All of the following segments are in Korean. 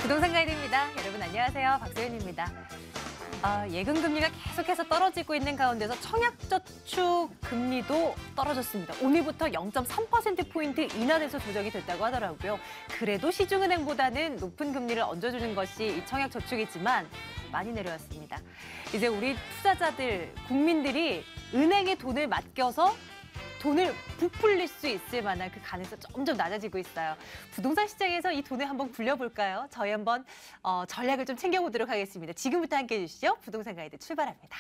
부동산 가이드입니다. 여러분 안녕하세요. 박소연입니다. 예금금리가 계속해서 떨어지고 있는 가운데서 청약저축 금리도 떨어졌습니다. 오늘부터 0.3%포인트 인하돼서 조정이 됐다고 하더라고요. 그래도 시중은행보다는 높은 금리를 얹어주는 것이 이 청약저축이지만 많이 내려왔습니다. 이제 우리 투자자들, 국민들이 은행에 돈을 맡겨서 돈을 부풀릴 수 있을 만한 그 가능성이 점점 낮아지고 있어요. 부동산 시장에서 이 돈을 한번 굴려볼까요? 저희 한번 전략을 좀 챙겨보도록 하겠습니다. 지금부터 함께해 주시죠. 부동산 가이드 출발합니다.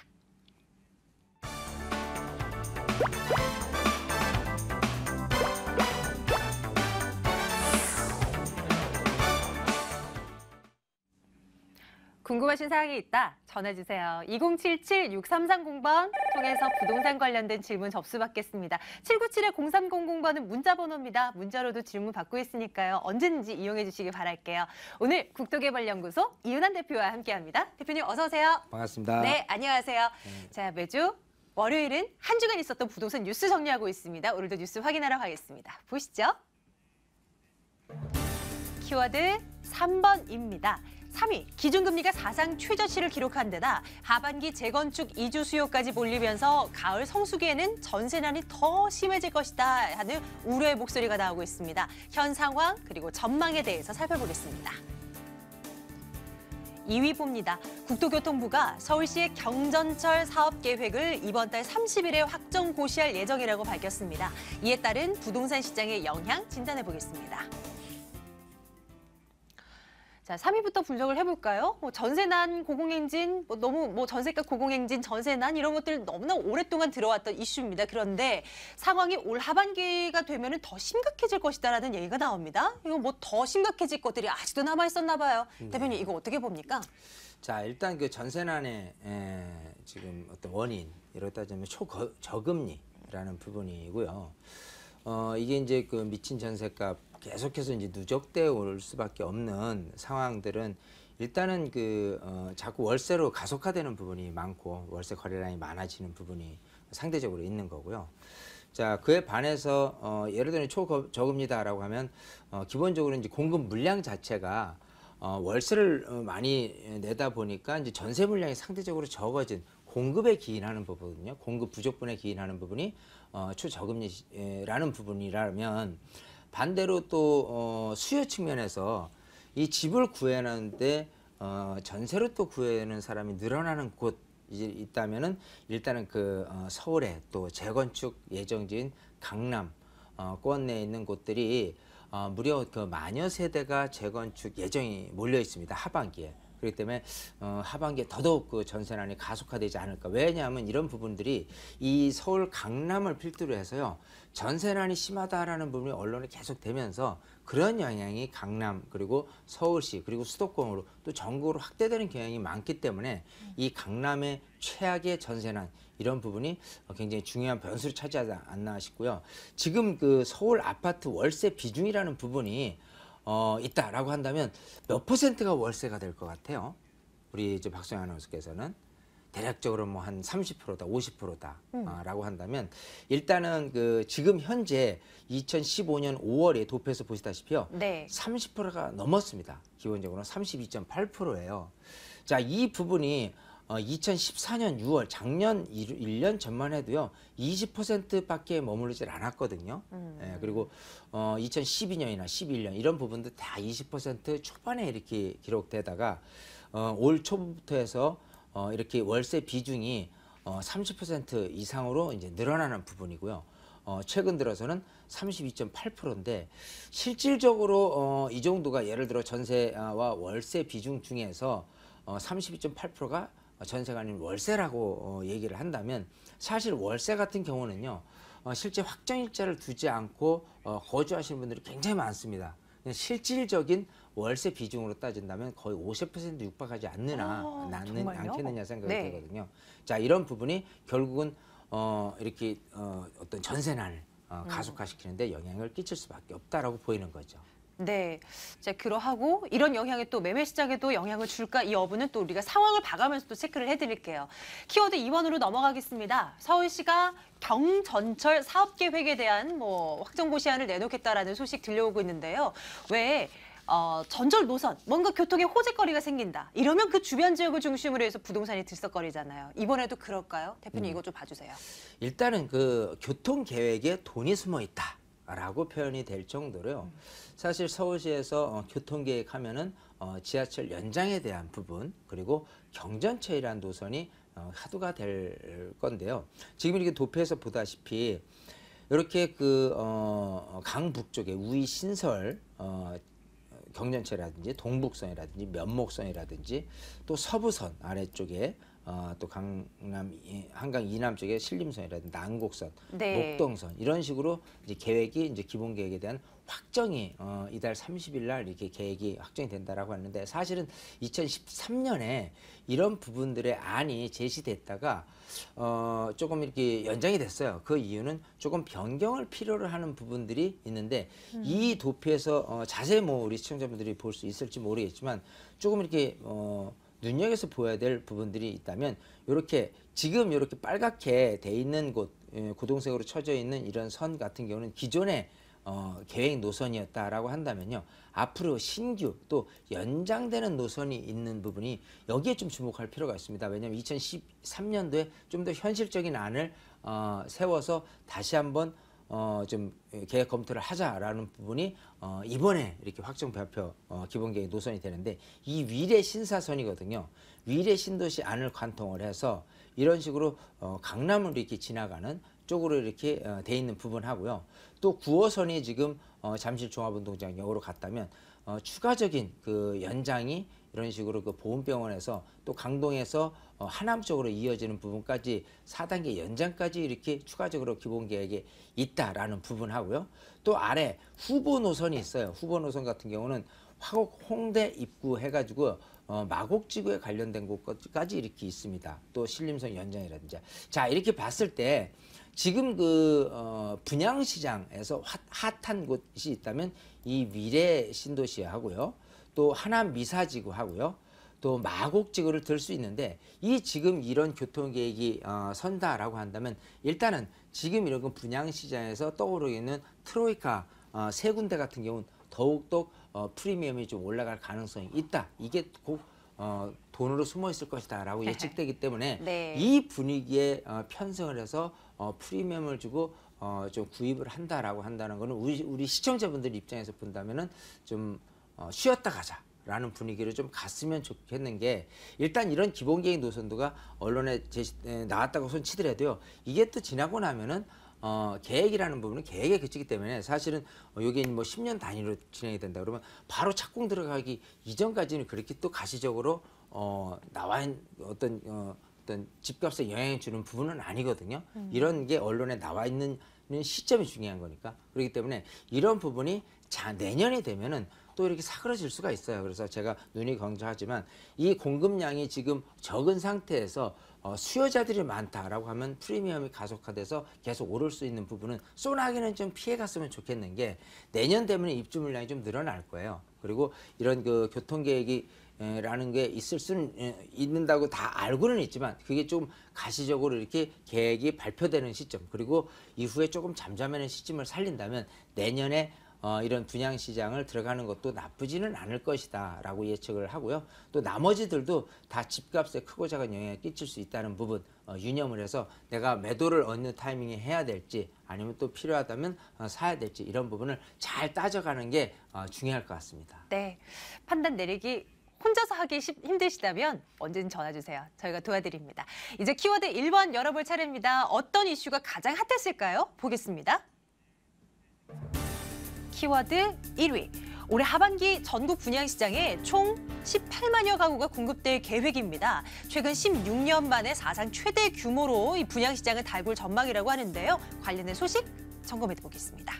궁금하신 사항이 있다? 전화주세요. 2077-6330번 통해서 부동산 관련된 질문 접수받겠습니다. 797-0300번은 문자번호입니다. 문자로도 질문 받고 있으니까요. 언제든지 이용해 주시기 바랄게요. 오늘 국토개발연구소 이은환 대표와 함께합니다. 대표님 어서 오세요. 반갑습니다. 네, 안녕하세요. 자, 매주 월요일은 한 주간 있었던 부동산 뉴스 정리하고 있습니다. 오늘도 뉴스 확인하러 가겠습니다. 보시죠. 키워드 3번입니다. 3위, 기준금리가 사상 최저치를 기록한 데다 하반기 재건축 이주 수요까지 몰리면서 가을 성수기에는 전세난이 더 심해질 것이다 하는 우려의 목소리가 나오고 있습니다. 현 상황 그리고 전망에 대해서 살펴보겠습니다. 2위 봅니다. 국토교통부가 서울시의 경전철 사업 계획을 이번 달 30일에 확정 고시할 예정이라고 밝혔습니다. 이에 따른 부동산 시장의 영향 진단해 보겠습니다. 자, 3위부터 분석을 해볼까요? 전세난, 고공행진, 너무 전세값 고공행진, 전세난 이런 것들 너무나 오랫동안 들어왔던 이슈입니다. 그런데 상황이 올 하반기가 되면 더 심각해질 것이다라는 얘기가 나옵니다. 이거 더 심각해질 것들이 아직도 남아있었나 봐요. 대표님, 이거 어떻게 봅니까? 자, 일단 그 전세난의 지금 어떤 원인, 이렇다 따지면 초저금리라는 부분이고요. 이게 이제 그 미친 전세값 계속해서 이제 누적되어 올 수밖에 없는 상황들은 일단은 자꾸 월세로 가속화되는 부분이 많고 월세 거래량이 많아지는 부분이 상대적으로 있는 거고요. 자, 그에 반해서 예를 들면 초저금리다라고 하면 기본적으로 이제 공급 물량 자체가 월세를 많이 내다 보니까 이제 전세 물량이 상대적으로 적어진 공급에 기인하는 부분이요. 공급 부족분에 기인하는 부분이 초저금리라는 부분이라면 반대로 또 수요 측면에서 이 집을 구해내는데 전세로 또 구해내는 사람이 늘어나는 곳이 있다면은 일단은 서울에 또 재건축 예정지인 강남권 내에 있는 곳들이 무려 만여 세대가 재건축 예정이 몰려 있습니다. 하반기에. 그렇기 때문에 하반기에 더더욱 전세난이 가속화되지 않을까. 왜냐하면 이런 부분들이 이 서울 강남을 필두로 해서요. 전세난이 심하다라는 부분이 언론에 계속 되면서 그런 영향이 강남 그리고 서울시 그리고 수도권으로 또 전국으로 확대되는 경향이 많기 때문에 이 강남의 최악의 전세난 이런 부분이 굉장히 중요한 변수를 차지하지 않나 싶고요. 지금 서울 아파트 월세 비중이라는 부분이 있다라고 한다면 몇 퍼센트가 월세가 될 것 같아요? 우리 이제 박소영 아나운서께서는 대략적으로 뭐 한 30%다, 50%다라고 한다면 일단은 지금 현재 2015년 5월에 도표에서 보시다시피요. 네. 30%가 넘었습니다. 기본적으로 32.8%예요. 자, 이 부분이 2014년 6월 작년 1년 전만 해도요 20%밖에 머무르질 않았거든요. 예, 그리고 2012년이나 11년 이런 부분도 다 20% 초반에 이렇게 기록되다가 올 초부터 해서 이렇게 월세 비중이 30% 이상으로 이제 늘어나는 부분이고요. 최근 들어서는 32.8%인데 실질적으로 이 정도가 예를 들어 전세와 월세 비중 중에서 32.8%가 전세가 아닌 월세라고 얘기를 한다면 사실 월세 같은 경우는요 실제 확정일자를 두지 않고 거주하시는 분들이 굉장히 많습니다. 실질적인 월세 비중으로 따진다면 거의 50% 육박하지 않겠느냐 생각이 들거든요. 자, 이런 부분이 결국은 이렇게 어떤 전세난을 가속화시키는데 영향을 끼칠 수밖에 없다라고 보이는 거죠. 네, 자, 그러하고 이런 영향이 또 매매 시장에도 영향을 줄까 이 여부는 또 우리가 상황을 봐가면서 또 체크를 해드릴게요. 키워드 2번으로 넘어가겠습니다. 서울시가 경전철 사업 계획에 대한 확정 고시안을 내놓겠다라는 소식 들려오고 있는데요. 왜 전철 노선, 뭔가 교통에 호재거리가 생긴다. 이러면 그 주변 지역을 중심으로 해서 부동산이 들썩거리잖아요. 이번에도 그럴까요? 대표님 이거 좀 봐주세요. 일단은 그 교통 계획에 돈이 숨어 있다라고 표현이 될 정도로요. 사실 서울시에서 교통 계획하면은 지하철 연장에 대한 부분 그리고 경전철이라는 노선이 화두가 될 건데요. 지금 이렇게 도표에서 보다시피 이렇게 그 강북 쪽에 우이 신설 경전철이라든지 동북선이라든지 면목선이라든지 또 서부선 아래쪽에 또 강남 한강 이남 쪽에 신림선이라든지 난곡선, 네. 목동선 이런 식으로 이제 계획이 이제 기본 계획에 대한 확정이 이달 30일 날 이렇게 계획이 확정이 된다라고 하는데 사실은 2013년에 이런 부분들의 안이 제시됐다가 조금 이렇게 연장이 됐어요. 그 이유는 조금 변경을 필요로 하는 부분들이 있는데 이 도표에서 자세히 뭐 우리 시청자분들이 볼 수 있을지 모르겠지만 조금 이렇게 눈여겨서 보여야 될 부분들이 있다면 이렇게 지금 이렇게 빨갛게 돼 있는 곳 고동색으로 쳐져 있는 이런 선 같은 경우는 기존의 계획 노선이었다라고 한다면요. 앞으로 신규 또 연장되는 노선이 있는 부분이 여기에 좀 주목할 필요가 있습니다. 왜냐하면 2013년도에 좀 더 현실적인 안을 세워서 다시 한번 좀 계획 검토를 하자라는 부분이 이번에 이렇게 확정 발표 기본 계획 노선이 되는데 이 위례 신사선이거든요. 위례 신도시 안을 관통을 해서 이런 식으로 강남으로 이렇게 지나가는 쪽으로 이렇게 돼 있는 부분하고요. 또 9호선이 지금 잠실 종합운동장역으로 갔다면 추가적인 그 연장이 이런 식으로 그 보훈병원에서 또 강동에서 하남 쪽으로 이어지는 부분까지 4단계 연장까지 이렇게 추가적으로 기본 계획에 있다라는 부분하고요. 또 아래 후보 노선이 있어요. 후보 노선 같은 경우는 화곡 홍대 입구 해가지고 마곡지구에 관련된 곳까지 이렇게 있습니다. 또 신림선 연장이라든지. 자 이렇게 봤을 때 지금 그 분양시장에서 핫한 곳이 있다면 이 위례 신도시하고요. 또 하남 미사지구하고요. 또 마곡지구를 들 수 있는데 이 지금 이런 교통계획이 선다라고 한다면 일단은 지금 이런 분양시장에서 떠오르고 있는 트로이카 세 군데 같은 경우는 더욱더 프리미엄이 좀 올라갈 가능성이 있다. 이게 꼭 돈으로 숨어 있을 것이다라고 예측되기 때문에 네. 이 분위기에 편성을 해서 프리미엄을 주고 좀 구입을 한다라고 한다는 거는 우리 시청자분들 입장에서 본다면은 좀 쉬었다 가자라는 분위기를 좀 갔으면 좋겠는 게 일단 이런 기본 계획 노선도가 언론에 나왔다고 손치더라도요. 이게 또 지나고 나면은 계획이라는 부분은 계획에 그치기 때문에 사실은 여기 뭐 10년 단위로 진행이 된다 그러면 바로 착공 들어가기 이전까지는 그렇게 또 가시적으로 나와 있는 어떤 집값에 영향을 주는 부분은 아니거든요. 이런 게 언론에 나와 있는 시점이 중요한 거니까. 그렇기 때문에 이런 부분이 내년이 되면은 또 이렇게 사그러질 수가 있어요. 그래서 제가 눈이 건조하지만 이 공급량이 지금 적은 상태에서 수요자들이 많다라고 하면 프리미엄이 가속화돼서 계속 오를 수 있는 부분은 소나기는 좀 피해갔으면 좋겠는 게 내년 되면 입주 물량이 좀 늘어날 거예요. 그리고 이런 그 교통계획이 라는 게 있을 수는 있는다고 다 알고는 있지만 그게 좀 가시적으로 이렇게 계획이 발표되는 시점 그리고 이후에 조금 잠잠하는 시점을 살린다면 내년에 이런 분양시장을 들어가는 것도 나쁘지는 않을 것이다 라고 예측을 하고요. 또 나머지들도 다 집값에 크고 작은 영향을 끼칠 수 있다는 부분 유념을 해서 내가 매도를 어느 타이밍에 해야 될지 아니면 또 필요하다면 사야 될지 이런 부분을 잘 따져가는 게 중요할 것 같습니다. 네, 판단 내리기 혼자서 하기 힘드시다면 언제든 전화 주세요. 저희가 도와드립니다. 이제 키워드 1번 열어볼 차례입니다. 어떤 이슈가 가장 핫했을까요? 보겠습니다. 키워드 1위. 올해 하반기 전국 분양시장에 총 18만여 가구가 공급될 계획입니다. 최근 16년 만에 사상 최대 규모로 이 분양시장을 달굴 전망이라고 하는데요. 관련된 소식 점검해 보겠습니다.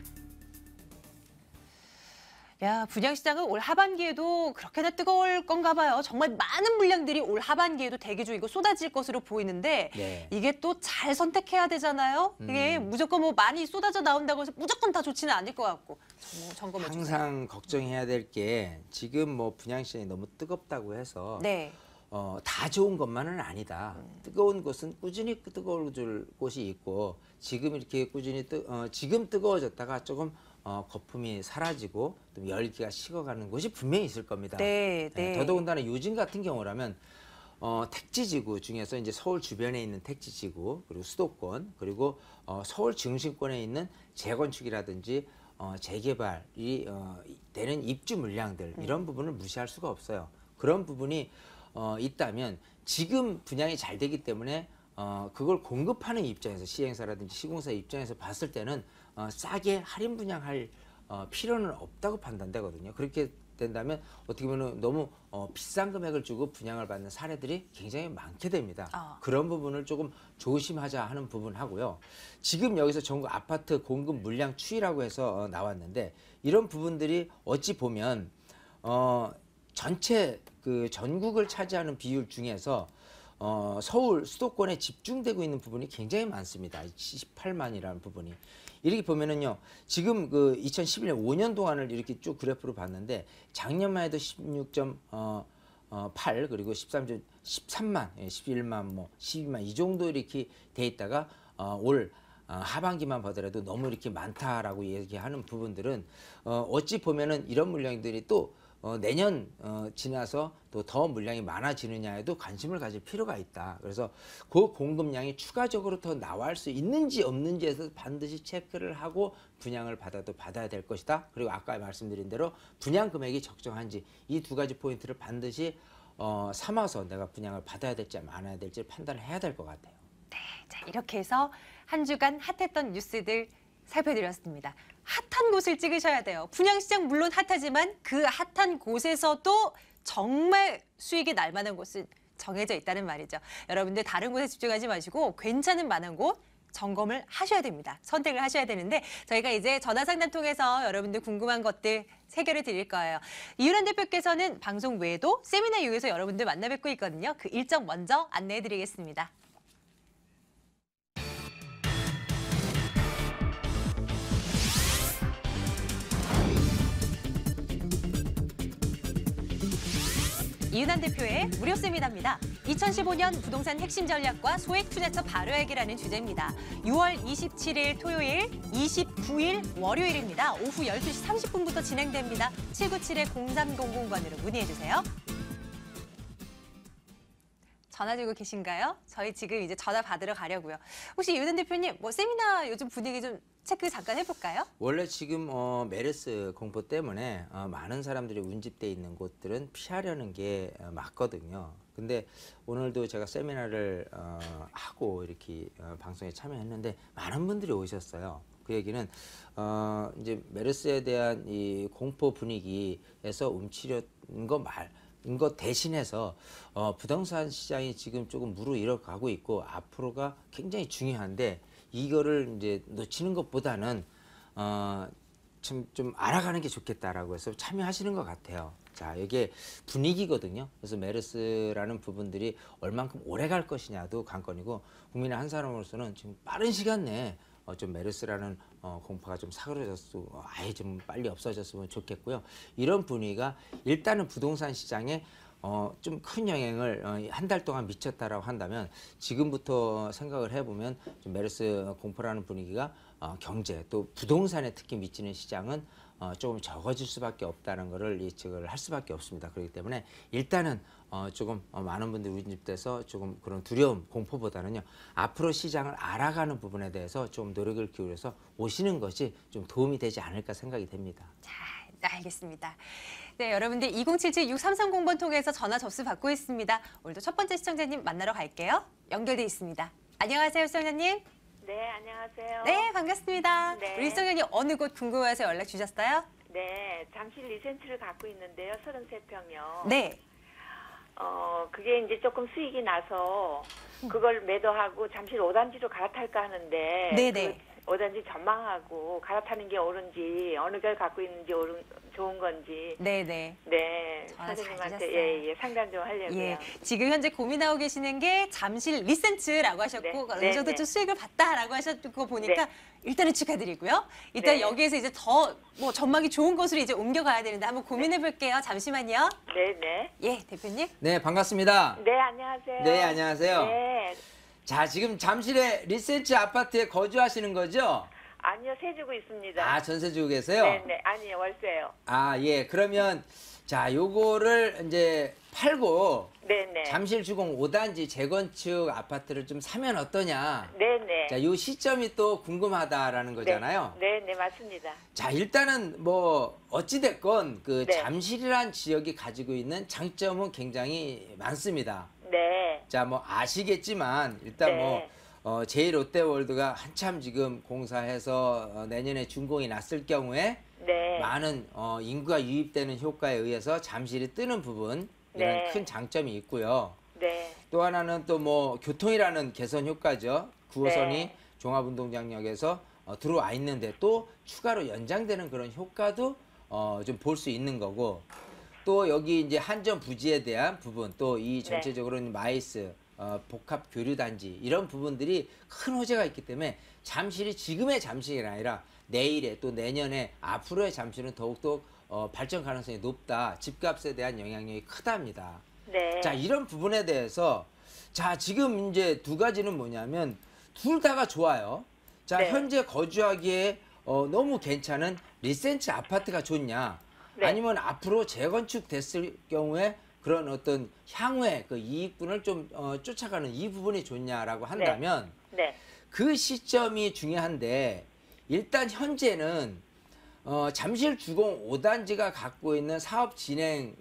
야, 분양시장은 올 하반기에도 그렇게나 뜨거울 건가 봐요. 정말 많은 물량들이 올 하반기에도 대기 중이고 쏟아질 것으로 보이는데 네. 이게 또 잘 선택해야 되잖아요. 이게 무조건 뭐 많이 쏟아져 나온다고 해서 무조건 다 좋지는 않을 것 같고 점검해 주세요. 항상 걱정해야 될 게 지금 뭐 분양시장이 너무 뜨겁다고 해서 네. 다 좋은 것만은 아니다. 뜨거운 곳은 꾸준히 뜨거워질 곳이 있고 지금 이렇게 꾸준히 지금 뜨거워졌다가 조금 거품이 사라지고 또 열기가 식어가는 곳이 분명히 있을 겁니다. 네, 네. 더더군다나 요즘 같은 경우라면 택지지구 중에서 이제 서울 주변에 있는 택지지구 그리고 수도권 그리고 서울 중심권에 있는 재건축이라든지 재개발이 되는 입주 물량들 이런 부분을 무시할 수가 없어요. 그런 부분이 있다면 지금 분양이 잘 되기 때문에 그걸 공급하는 입장에서 시행사라든지 시공사 입장에서 봤을 때는 싸게 할인 분양할 필요는 없다고 판단되거든요. 그렇게 된다면 어떻게 보면 너무 비싼 금액을 주고 분양을 받는 사례들이 굉장히 많게 됩니다. 그런 부분을 조금 조심하자 하는 부분하고요. 지금 여기서 전국 아파트 공급 물량 추이라고 해서 나왔는데 이런 부분들이 어찌 보면 전체 그 전국을 차지하는 비율 중에서 서울 수도권에 집중되고 있는 부분이 굉장히 많습니다. 18만이라는 부분이. 이렇게 보면은요, 지금 그 2011년 5년 동안을 이렇게 쭉 그래프로 봤는데 작년만 해도 16.8 그리고 13만, 11만, 뭐 12만 이 정도 이렇게 돼 있다가 올 하반기만 보더라도 너무 이렇게 많다라고 얘기하는 부분들은 어찌 보면은 이런 물량들이 또 내년 지나서 또 더 물량이 많아지느냐에도 관심을 가질 필요가 있다. 그래서 그 공급량이 추가적으로 더 나올 수 있는지 없는지에서 반드시 체크를 하고 분양을 받아도 받아야 될 것이다. 그리고 아까 말씀드린 대로 분양 금액이 적정한지 이 두 가지 포인트를 반드시 삼아서 내가 분양을 받아야 될지 말아야 될지 판단을 해야 될 것 같아요. 네, 자 이렇게 해서 한 주간 핫했던 뉴스들 살펴드렸습니다. 핫한 곳을 찍으셔야 돼요. 분양시장 물론 핫하지만 그 핫한 곳에서도 정말 수익이 날 만한 곳은 정해져 있다는 말이죠. 여러분들 다른 곳에 집중하지 마시고 괜찮은 만한 곳 점검을 하셔야 됩니다. 선택을 하셔야 되는데 저희가 이제 전화 상담 통해서 여러분들 궁금한 것들 해결해 드릴 거예요. 이유란 대표께서는 방송 외에도 세미나 이후에서 여러분들 만나 뵙고 있거든요. 그 일정 먼저 안내해 드리겠습니다. 이은한 대표의 무료 세미나입니다. 2015년 부동산 핵심 전략과 소액 투자처 발효하기라는 주제입니다. 6월 27일 토요일, 29일 월요일입니다. 오후 12시 30분부터 진행됩니다. 797-0300번으로 문의해주세요. 전화 들고 계신가요? 저희 지금 이제 전화 받으러 가려고요. 혹시 이은한 대표님, 뭐 세미나 요즘 분위기 좀 체크 잠깐 해볼까요? 원래 지금 메르스 공포 때문에 많은 사람들이 운집돼 있는 곳들은 피하려는 게 맞거든요. 근데 오늘도 제가 세미나를 하고 이렇게 방송에 참여했는데 많은 분들이 오셨어요. 그 얘기는 이제 메르스에 대한 이 공포 분위기에서 움츠려는 것 대신해서 부동산 시장이 지금 조금 무르익어가고 있고 앞으로가 굉장히 중요한데 이거를 이제 놓치는 것보다는 참 좀 알아가는 게 좋겠다라고 해서 참여하시는 것 같아요. 자, 이게 분위기거든요. 그래서 메르스라는 부분들이 얼만큼 오래 갈 것이냐도 관건이고 국민의 한 사람으로서는 지금 빠른 시간 내에 좀 메르스라는 공포가 좀 사그러졌고 아예 좀 빨리 없어졌으면 좋겠고요. 이런 분위기가 일단은 부동산 시장에 좀 큰 영향을 한 달 동안 미쳤다라고 한다면 지금부터 생각을 해보면 좀 메르스 공포라는 분위기가 경제 또 부동산에 특히 미치는 시장은 조금 적어질 수밖에 없다는 것을 예측을 할 수밖에 없습니다. 그렇기 때문에 일단은 조금 많은 분들이 운집돼서 조금 그런 두려움, 공포보다는요 앞으로 시장을 알아가는 부분에 대해서 좀 노력을 기울여서 오시는 것이 좀 도움이 되지 않을까 생각이 됩니다. 자, 알겠습니다. 네, 여러분들 2077-6330번 통해서 전화 접수 받고 있습니다. 오늘도 첫 번째 시청자님 만나러 갈게요. 연결돼 있습니다. 안녕하세요, 시청자님. 네, 안녕하세요. 네, 반갑습니다. 네. 우리 시청자님 어느 곳 궁금해서 연락 주셨어요? 네, 잠실 리센트를 갖고 있는데요. 33평이요. 네. 그게 이제 조금 수익이 나서 그걸 매도하고 잠실 5단지로 갈아탈까 하는데 네네. 그 5단지 전망하고 갈아타는 게 옳은지 어느 걸 갖고 있는지 좋은 건지 네네. 네, 전화 잘 선생님한테 주셨어요. 상담 좀 하려고요. 예, 지금 현재 고민하고 계시는 게 잠실 리센트라고 하셨고 네, 어느 네, 정도 네. 좀 수익을 봤다라고 하셨고 보니까 네. 일단은 축하드리고요. 일단 네. 여기에서 이제 더 뭐 전망이 좋은 곳으로 이제 옮겨가야 되는데 한번 고민해 볼게요. 잠시만요. 네, 네. 예, 대표님. 네, 반갑습니다. 네, 안녕하세요. 네, 안녕하세요. 네. 자, 지금 잠실의 리센트 아파트에 거주하시는 거죠? 아니요, 세 주고 있습니다. 아, 전세 주고 계세요? 네네, 아니요, 월세요. 아, 예. 그러면 자, 요거를 이제 팔고 네네. 잠실 주공 5단지 재건축 아파트를 좀 사면 어떠냐? 네네. 자, 요 시점이 또 궁금하다라는 거잖아요. 네네, 맞습니다. 자, 일단은 뭐 어찌 됐건 그 네. 잠실이란 지역이 가지고 있는 장점은 굉장히 많습니다. 네. 자, 뭐 아시겠지만 일단 네. 뭐 제1롯데월드가 한참 지금 공사해서 내년에 준공이 났을 경우에 네. 많은 인구가 유입되는 효과에 의해서 잠실이 뜨는 부분 이런 네. 큰 장점이 있고요. 네. 또 하나는 또 뭐 교통이라는 개선 효과죠. 9호선이 네. 종합운동장역에서 들어와 있는데 또 추가로 연장되는 그런 효과도 좀 볼 수 있는 거고, 또 여기 이제 한전 부지에 대한 부분, 또 이 전체적으로 마이스 복합 교류단지 이런 부분들이 큰 호재가 있기 때문에 잠실이 지금의 잠실이 아니라 내일에 또 내년에 앞으로의 잠실은 더욱더 발전 가능성이 높다. 집값에 대한 영향력이 크답니다. 네. 자, 이런 부분에 대해서 자, 지금 이제 두 가지는 뭐냐면 둘 다가 좋아요. 자, 네. 현재 거주하기에 너무 괜찮은 리센치 아파트가 좋냐? 네. 아니면 앞으로 재건축 됐을 경우에 그런 어떤 향후에 그 이익분을 좀 쫓아가는 이 부분이 좋냐라고 한다면 네. 그 시점이 중요한데, 일단 현재는 잠실 주공 5단지가 갖고 있는 사업 진행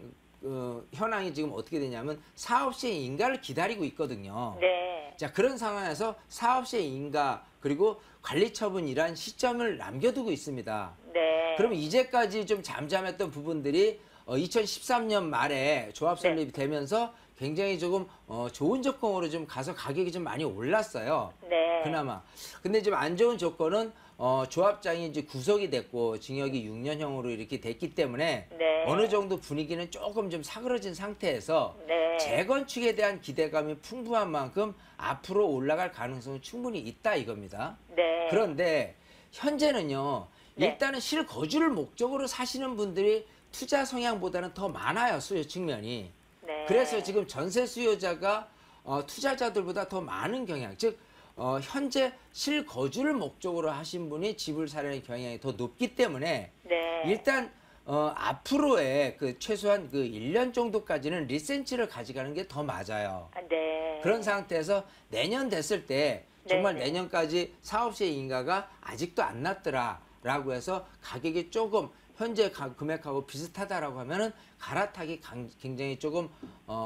현황이 지금 어떻게 되냐면 사업 시행 인가를 기다리고 있거든요. 네. 자, 그런 상황에서 사업 시행 인가 그리고 관리 처분이란 시점을 남겨두고 있습니다. 네. 그러면 이제까지 좀 잠잠했던 부분들이 2013년 말에 조합 설립이 되면서 굉장히 조금 좋은 조건으로 좀 가서 가격이 좀 많이 올랐어요. 네. 그나마. 근데 좀 안 좋은 조건은 조합장이 이제 구속이 됐고 징역이 6년형으로 이렇게 됐기 때문에 네. 어느 정도 분위기는 조금 좀 사그러진 상태에서 네. 재건축에 대한 기대감이 풍부한 만큼 앞으로 올라갈 가능성은 충분히 있다 이겁니다. 네. 그런데 현재는요, 네. 일단은 실거주를 목적으로 사시는 분들이 투자 성향보다는 더 많아요, 수요 측면이. 네. 그래서 지금 전세 수요자가 투자자들보다 더 많은 경향, 즉 현재 실거주를 목적으로 하신 분이 집을 사려는 경향이 더 높기 때문에 네. 일단 앞으로의 그 최소한 그 1년 정도까지는 리센치를 가져가는 게 더 맞아요. 아, 네. 그런 상태에서 내년 됐을 때 정말 네네. 내년까지 사업시의 인가가 아직도 안 났더라라고 해서 가격이 조금 현재 금액하고 비슷하다라고 하면은 갈아타기 굉장히 조금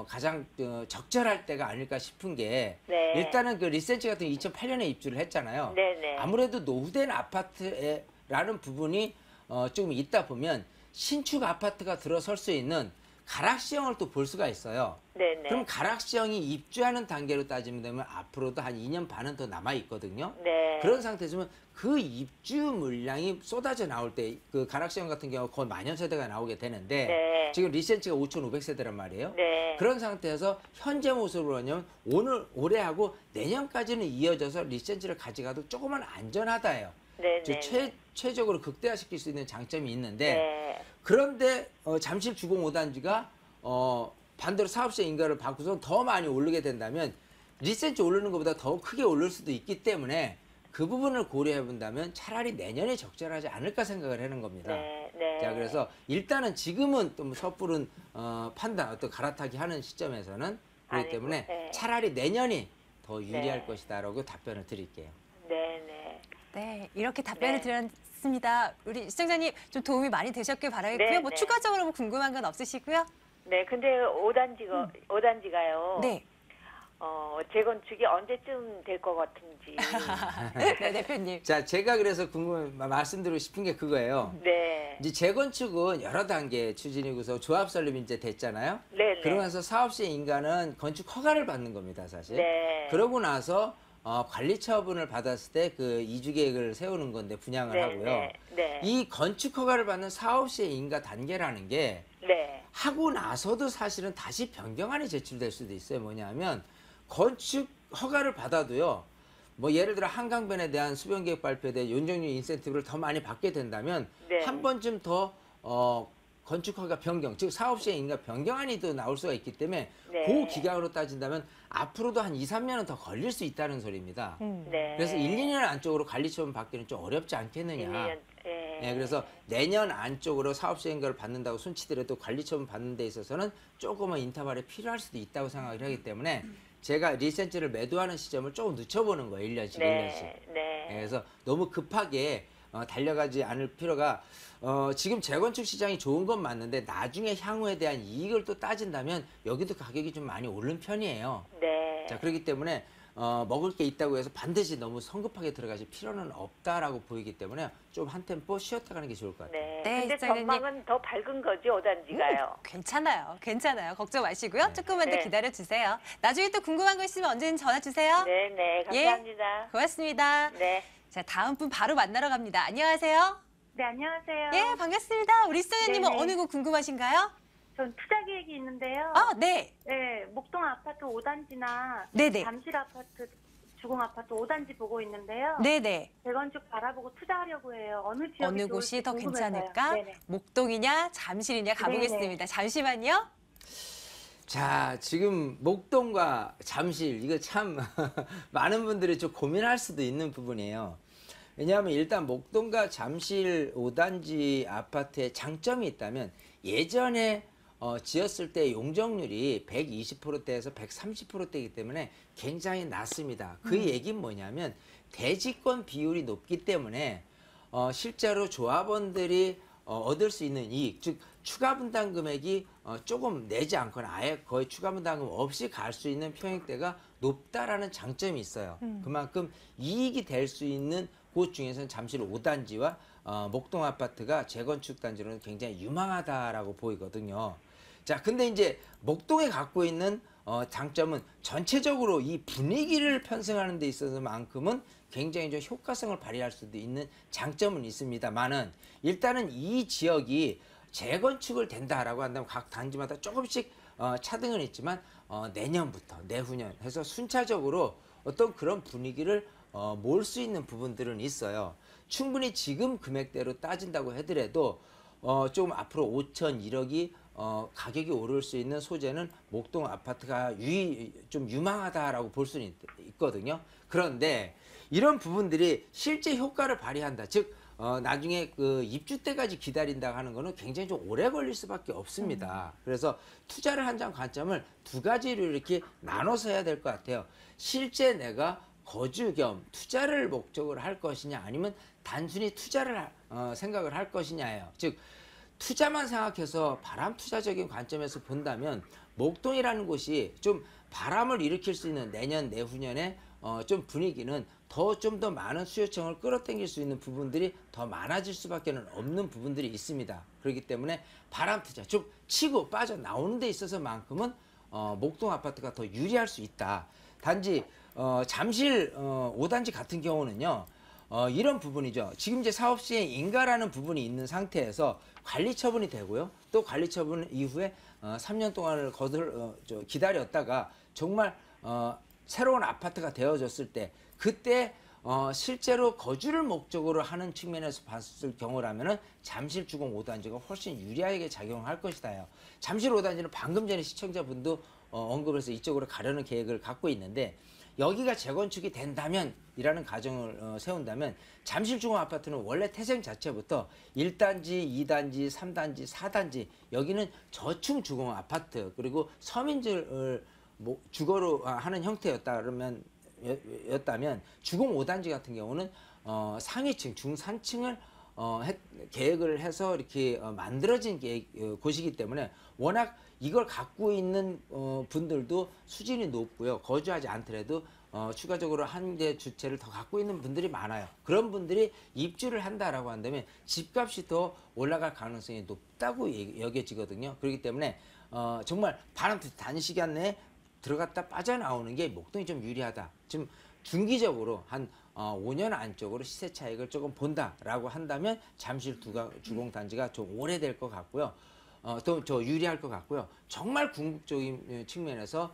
가장 적절할 때가 아닐까 싶은 게, 네. 일단은 그 리센치 같은 2008년에 입주를 했잖아요. 네네. 아무래도 노후된 아파트라는 부분이 조금 있다 보면 신축 아파트가 들어설 수 있는 가락시형을 또 볼 수가 있어요. 네네. 그럼 가락시형이 입주하는 단계로 따지면 되면 앞으로도 한 2년 반은 더 남아 있거든요. 네. 그런 상태에서는 그 입주 물량이 쏟아져 나올 때 그 가락시형 같은 경우 거의 만년 세대가 나오게 되는데 네. 지금 리센치가 5,500세대란 말이에요. 네. 그런 상태에서 현재 모습으로 하면 올해하고 내년까지는 이어져서 리센치를 가져가도 조금은 안전하다예요. 네네. 최적으로 극대화시킬 수 있는 장점이 있는데, 네. 그런데 잠실 주공 5단지가 반대로 사업시 인가를 받고서 더 많이 오르게 된다면 리센치 오르는 것보다 더 크게 오를 수도 있기 때문에 그 부분을 고려해 본다면 차라리 내년에 적절하지 않을까 생각을 하는 겁니다. 네. 네. 자, 그래서 일단은 지금은 또 섣부른 판단, 어떤 갈아타기 하는 시점에서는 그렇기 아이고, 때문에 네. 차라리 내년이 더 유리할 네. 것이다라고 답변을 드릴게요. 네네. 네, 이렇게 답변을 네. 드렸습니다. 우리 시청자님 좀 도움이 많이 되셨길 바라겠고요. 네, 뭐 네. 추가적으로 뭐 궁금한 건 없으시고요? 네, 근데 5단지가요. 네. 재건축이 언제쯤 될 것 같은지. 네, 대표님. 자, 제가 그래서 말씀드리고 싶은 게 그거예요. 네. 이제 재건축은 여러 단계 추진이고서 조합 설립이 이제 됐잖아요. 네네. 그러면서 사업시 인가는 건축 허가를 받는 겁니다, 사실. 네. 그러고 나서 관리 처분을 받았을 때 그 이주 계획을 세우는 건데 분양을 네, 하고요. 네, 네. 이 건축 허가를 받는 사업시의 인가 단계라는 게 네. 하고 나서도 사실은 다시 변경안이 제출될 수도 있어요. 뭐냐면 건축 허가를 받아도요. 뭐 예를 들어 한강변에 대한 수변계획 발표에 대한 연정률 인센티브를 더 많이 받게 된다면 네. 한 번쯤 더 건축허가 변경, 즉 사업 시행인가 변경안이 또 나올 수가 있기 때문에 네. 그 기간으로 따진다면 앞으로도 한 2, 3년은 더 걸릴 수 있다는 소리입니다. 네. 그래서 1, 2년 안쪽으로 관리처분 받기는 좀 어렵지 않겠느냐. 1, 2년. 예. 네, 그래서 내년 안쪽으로 사업 시행가를 받는다고 손치더라도 관리처분 받는 데 있어서는 조금은 인터벌이 필요할 수도 있다고 생각을 하기 때문에 제가 리센치를 매도하는 시점을 조금 늦춰보는 거예요. 1년씩, 1년씩. 네. 네, 그래서 너무 급하게 달려가지 않을 필요가 지금 재건축 시장이 좋은 건 맞는데 나중에 향후에 대한 이익을 또 따진다면 여기도 가격이 좀 많이 오른 편이에요. 네. 자, 그렇기 때문에 먹을 게 있다고 해서 반드시 너무 성급하게 들어가실 필요는 없다라고 보이기 때문에 좀 한 템포 쉬었다 가는 게 좋을 것 같아요. 네. 네, 근데 시장님. 전망은 더 밝은 거죠, 5단지가요. 괜찮아요. 괜찮아요. 걱정 마시고요. 조금만 더 네. 기다려 주세요. 나중에 또 궁금한 거 있으면 언제든 전화 주세요. 네, 네. 예. 감사합니다. 고맙습니다. 네. 자, 다음 분 바로 만나러 갑니다. 안녕하세요. 네, 안녕하세요. 예, 반갑습니다. 우리 시청자님은 네네. 어느 곳 궁금하신가요? 전 투자 계획이 있는데요. 네. 네, 목동 아파트 5단지나 네네. 잠실 아파트, 주공 아파트 5단지 보고 있는데요. 네네. 재건축 바라보고 투자하려고 해요. 어느 지역이 어느 좋을지 곳이 더 궁금해서요. 괜찮을까? 네네. 목동이냐, 잠실이냐 가보겠습니다. 잠시만요. 자, 지금 목동과 잠실 이거 참 많은 분들이 좀 고민할 수도 있는 부분이에요. 왜냐하면 일단 목동과 잠실 5단지 아파트에 장점이 있다면 예전에 지었을 때 용적률이 120%대에서 130%대이기 때문에 굉장히 낮습니다. 그 얘기는 뭐냐면 대지권 비율이 높기 때문에 실제로 조합원들이 얻을 수 있는 이익, 즉 추가 분담 금액이 조금 내지 않거나 아예 거의 추가 분담금 없이 갈 수 있는 평형대가 높다라는 장점이 있어요. 그만큼 이익이 될 수 있는 곳 중에서는 잠실 5단지와 목동 아파트가 재건축 단지로는 굉장히 유망하다라고 보이거든요. 자, 근데 이제 목동에 갖고 있는 장점은 전체적으로 이 분위기를 편성하는 데 있어서만큼은 굉장히 좀 효과성을 발휘할 수도 있는 장점은 있습니다만은 일단은 이 지역이 재건축을 된다라고 한다면 각 단지마다 조금씩 차등은 있지만 내년부터 내후년 해서 순차적으로 어떤 그런 분위기를 모을 수 있는 부분들은 있어요. 충분히 지금 금액대로 따진다고 하더라도 좀 앞으로 5천, 1억이 가격이 오를 수 있는 소재는 목동 아파트가 좀 유망하다라고 볼 수는 있거든요. 그런데 이런 부분들이 실제 효과를 발휘한다. 즉 나중에 그 입주 때까지 기다린다고 하는 거는 굉장히 좀 오래 걸릴 수밖에 없습니다. 그래서 투자를 한다는 관점을 두 가지로 이렇게 나눠서 해야 될 것 같아요. 실제 내가 거주 겸 투자를 목적으로 할 것이냐 아니면 단순히 투자를 생각을 할 것이냐예요. 즉 투자만 생각해서 바람 투자적인 관점에서 본다면 목동이라는 곳이 좀 바람을 일으킬 수 있는 내년 내후년에 좀 분위기는 좀 더 많은 수요청을 끌어당길 수 있는 부분들이 더 많아질 수밖에 없는 부분들이 있습니다. 그렇기 때문에 바람 투자, 즉 치고 빠져 나오는 데 있어서만큼은 목동 아파트가 더 유리할 수 있다. 단지 잠실 5단지 같은 경우는요. 이런 부분이죠. 지금 이제 사업 시행 인가라는 부분이 있는 상태에서 관리 처분이 되고요. 또 관리 처분 이후에 3년 동안을 기다렸다가 정말 새로운 아파트가 되어졌을 때 그때 실제로 거주를 목적으로 하는 측면에서 봤을 경우라면은 잠실 주공 5단지가 훨씬 유리하게 작용할 것이다요. 잠실 5단지는 방금 전에 시청자분도 언급해서 이쪽으로 가려는 계획을 갖고 있는데 여기가 재건축이 된다면 이라는 가정을 세운다면 잠실 주공 아파트는 원래 태생 자체부터 1단지, 2단지, 3단지, 4단지 여기는 저층 주공 아파트 그리고 서민들을 주거로 하는 형태였다면 주공 5단지 같은 경우는 상위층, 중산층을 계획을 해서 이렇게 만들어진 곳이기 때문에 워낙 이걸 갖고 있는 분들도 수준이 높고요. 거주하지 않더라도 추가적으로 한 대 주택을 더 갖고 있는 분들이 많아요. 그런 분들이 입주를 한다라고 한다면 집값이 더 올라갈 가능성이 높다고 여겨지거든요. 그렇기 때문에 정말 바람 단시간 내에 들어갔다 빠져나오는 게 목동이 좀 유리하다. 지금 중기적으로 한 5년 안쪽으로 시세 차익을 조금 본다라고 한다면 잠실 주공 단지가 좀 오래될 것 같고요. 더 유리할 것 같고요. 정말 궁극적인 측면에서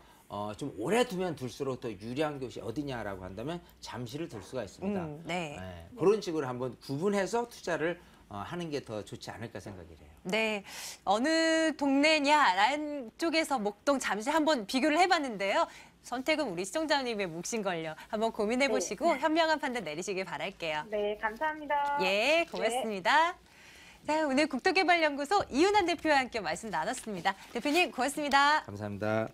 좀 오래 두면 둘수록 더 유리한 곳이 어디냐라고 한다면 잠실을 들 수가 있습니다. 네. 그런 식으로 한번 구분해서 투자를 하는 게 더 좋지 않을까 생각이 돼요. 네, 어느 동네냐라는 쪽에서 목동 잠시 한번 비교를 해봤는데요. 선택은 우리 시청자님의 몫인걸요. 한번 고민해보시고 현명한 판단 내리시길 바랄게요. 네, 감사합니다. 예, 고맙습니다. 자, 오늘 국토개발연구소 이윤환 대표와 함께 말씀 나눴습니다. 대표님 고맙습니다. 감사합니다.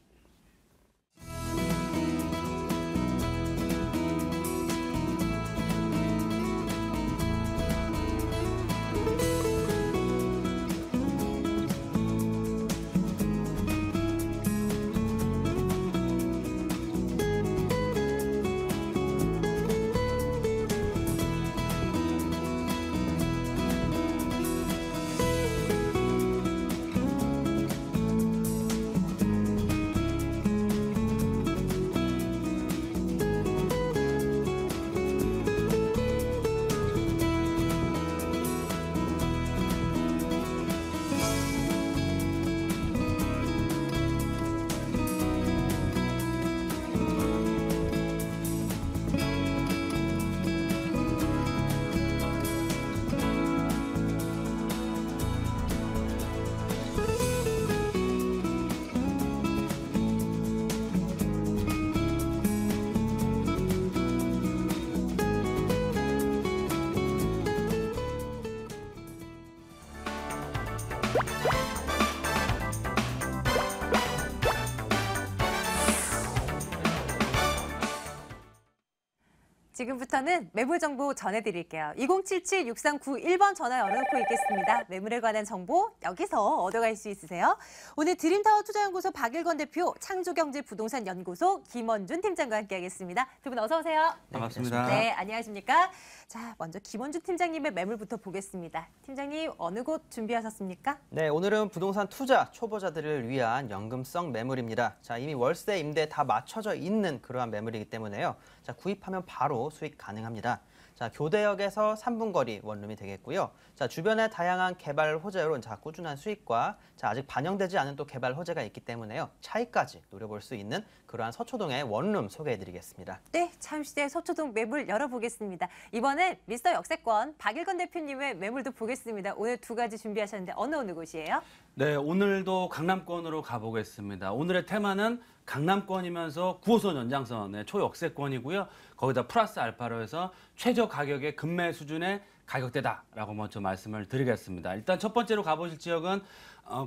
지금부터는 매물 정보 전해드릴게요. 2077-6391번 전화 열어놓고 있겠습니다. 매물에 관한 정보 여기서 얻어갈 수 있으세요. 오늘 드림타워 투자연구소 박일권 대표, 창조경제부동산연구소 김원준 팀장과 함께하겠습니다. 두 분 어서 오세요. 반갑습니다. 네, 안녕하십니까? 자, 먼저 김원준 팀장님의 매물부터 보겠습니다. 팀장님, 어느 곳 준비하셨습니까? 네, 오늘은 부동산 투자 초보자들을 위한 연금성 매물입니다. 자, 이미 월세, 임대 다 맞춰져 있는 그러한 매물이기 때문에요. 자, 구입하면 바로 수익 가능합니다. 자, 교대역에서 3분 거리 원룸이 되겠고요. 자, 주변에 다양한 개발 호재로 꾸준한 수익과 아직 반영되지 않은 또 개발 호재가 있기 때문에요. 차익까지 노려볼 수 있는 그러한 서초동의 원룸 소개해드리겠습니다. 네, 잠시 서초동 매물 열어보겠습니다. 이번엔 미스터 역세권 박일권 대표님의 매물도 보겠습니다. 오늘 두 가지 준비하셨는데 어느 곳이에요? 네, 오늘도 강남권으로 가보겠습니다. 오늘의 테마는 강남권이면서 9호선 연장선의 초역세권이고요. 거기다 플러스 알파로 해서 최저 가격의 금매 수준의 가격대다라고 먼저 말씀을 드리겠습니다. 일단 첫 번째로 가보실 지역은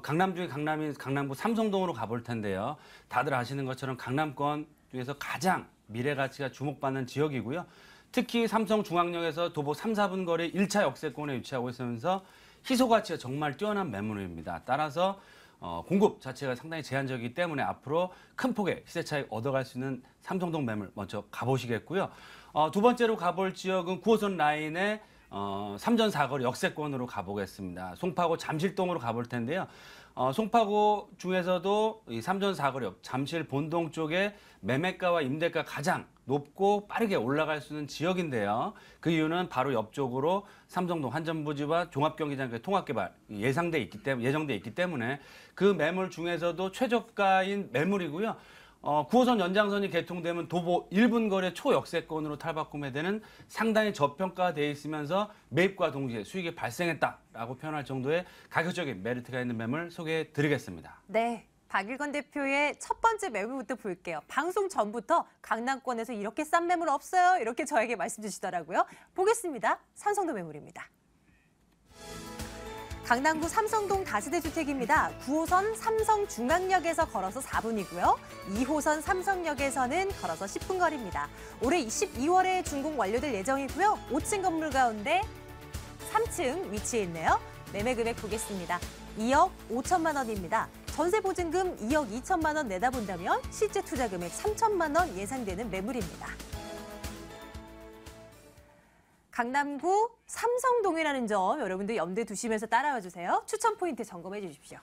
강남 중에 강남인 강남구 삼성동으로 가볼 텐데요. 다들 아시는 것처럼 강남권 중에서 가장 미래 가치가 주목받는 지역이고요. 특히 삼성중앙역에서 도보 3, 4분 거리 1차 역세권에 위치하고 있으면서 희소 가치가 정말 뛰어난 매물입니다. 따라서 공급 자체가 상당히 제한적이기 때문에 앞으로 큰 폭의 시세 차익 얻어갈 수 있는 삼성동 매물 먼저 가보시겠고요. 두 번째로 가볼 지역은 9호선 라인의 삼전 사거리 역세권으로 가보겠습니다. 송파구 잠실동으로 가볼 텐데요. 송파구 중에서도 이 삼전 사거리역 잠실 본동 쪽에 매매가와 임대가 가장 높고 빠르게 올라갈 수 있는 지역인데요. 그 이유는 바로 옆쪽으로 삼성동 한전부지와 종합경기장까지 통합개발 예정돼 있기 때문에 그 매물 중에서도 최저가인 매물이고요. 9호선 연장선이 개통되면 도보 1분 거리 초역세권으로 탈바꿈되는 상당히 저평가되어 있으면서 매입과 동시에 수익이 발생했다라고 표현할 정도의 가격적인 메리트가 있는 매물 소개해 드리겠습니다. 네, 박일권 대표의 첫 번째 매물부터 볼게요. 방송 전부터 강남권에서 이렇게 싼 매물 없어요. 이렇게 저에게 말씀 주시더라고요. 보겠습니다. 삼성동 매물입니다. 강남구 삼성동 다세대 주택입니다. 9호선 삼성중앙역에서 걸어서 4분이고요. 2호선 삼성역에서는 걸어서 10분 거리입니다. 올해 12월에 준공 완료될 예정이고요. 5층 건물 가운데 3층 위치해 있네요. 매매 금액 보겠습니다. 2억 5천만 원입니다. 전세 보증금 2억 2천만 원 내다본다면 실제 투자 금액 3천만 원 예상되는 매물입니다. 강남구 삼성동이라는 점 여러분들 염두에 두시면서 따라와 주세요. 추천 포인트 점검해 주십시오.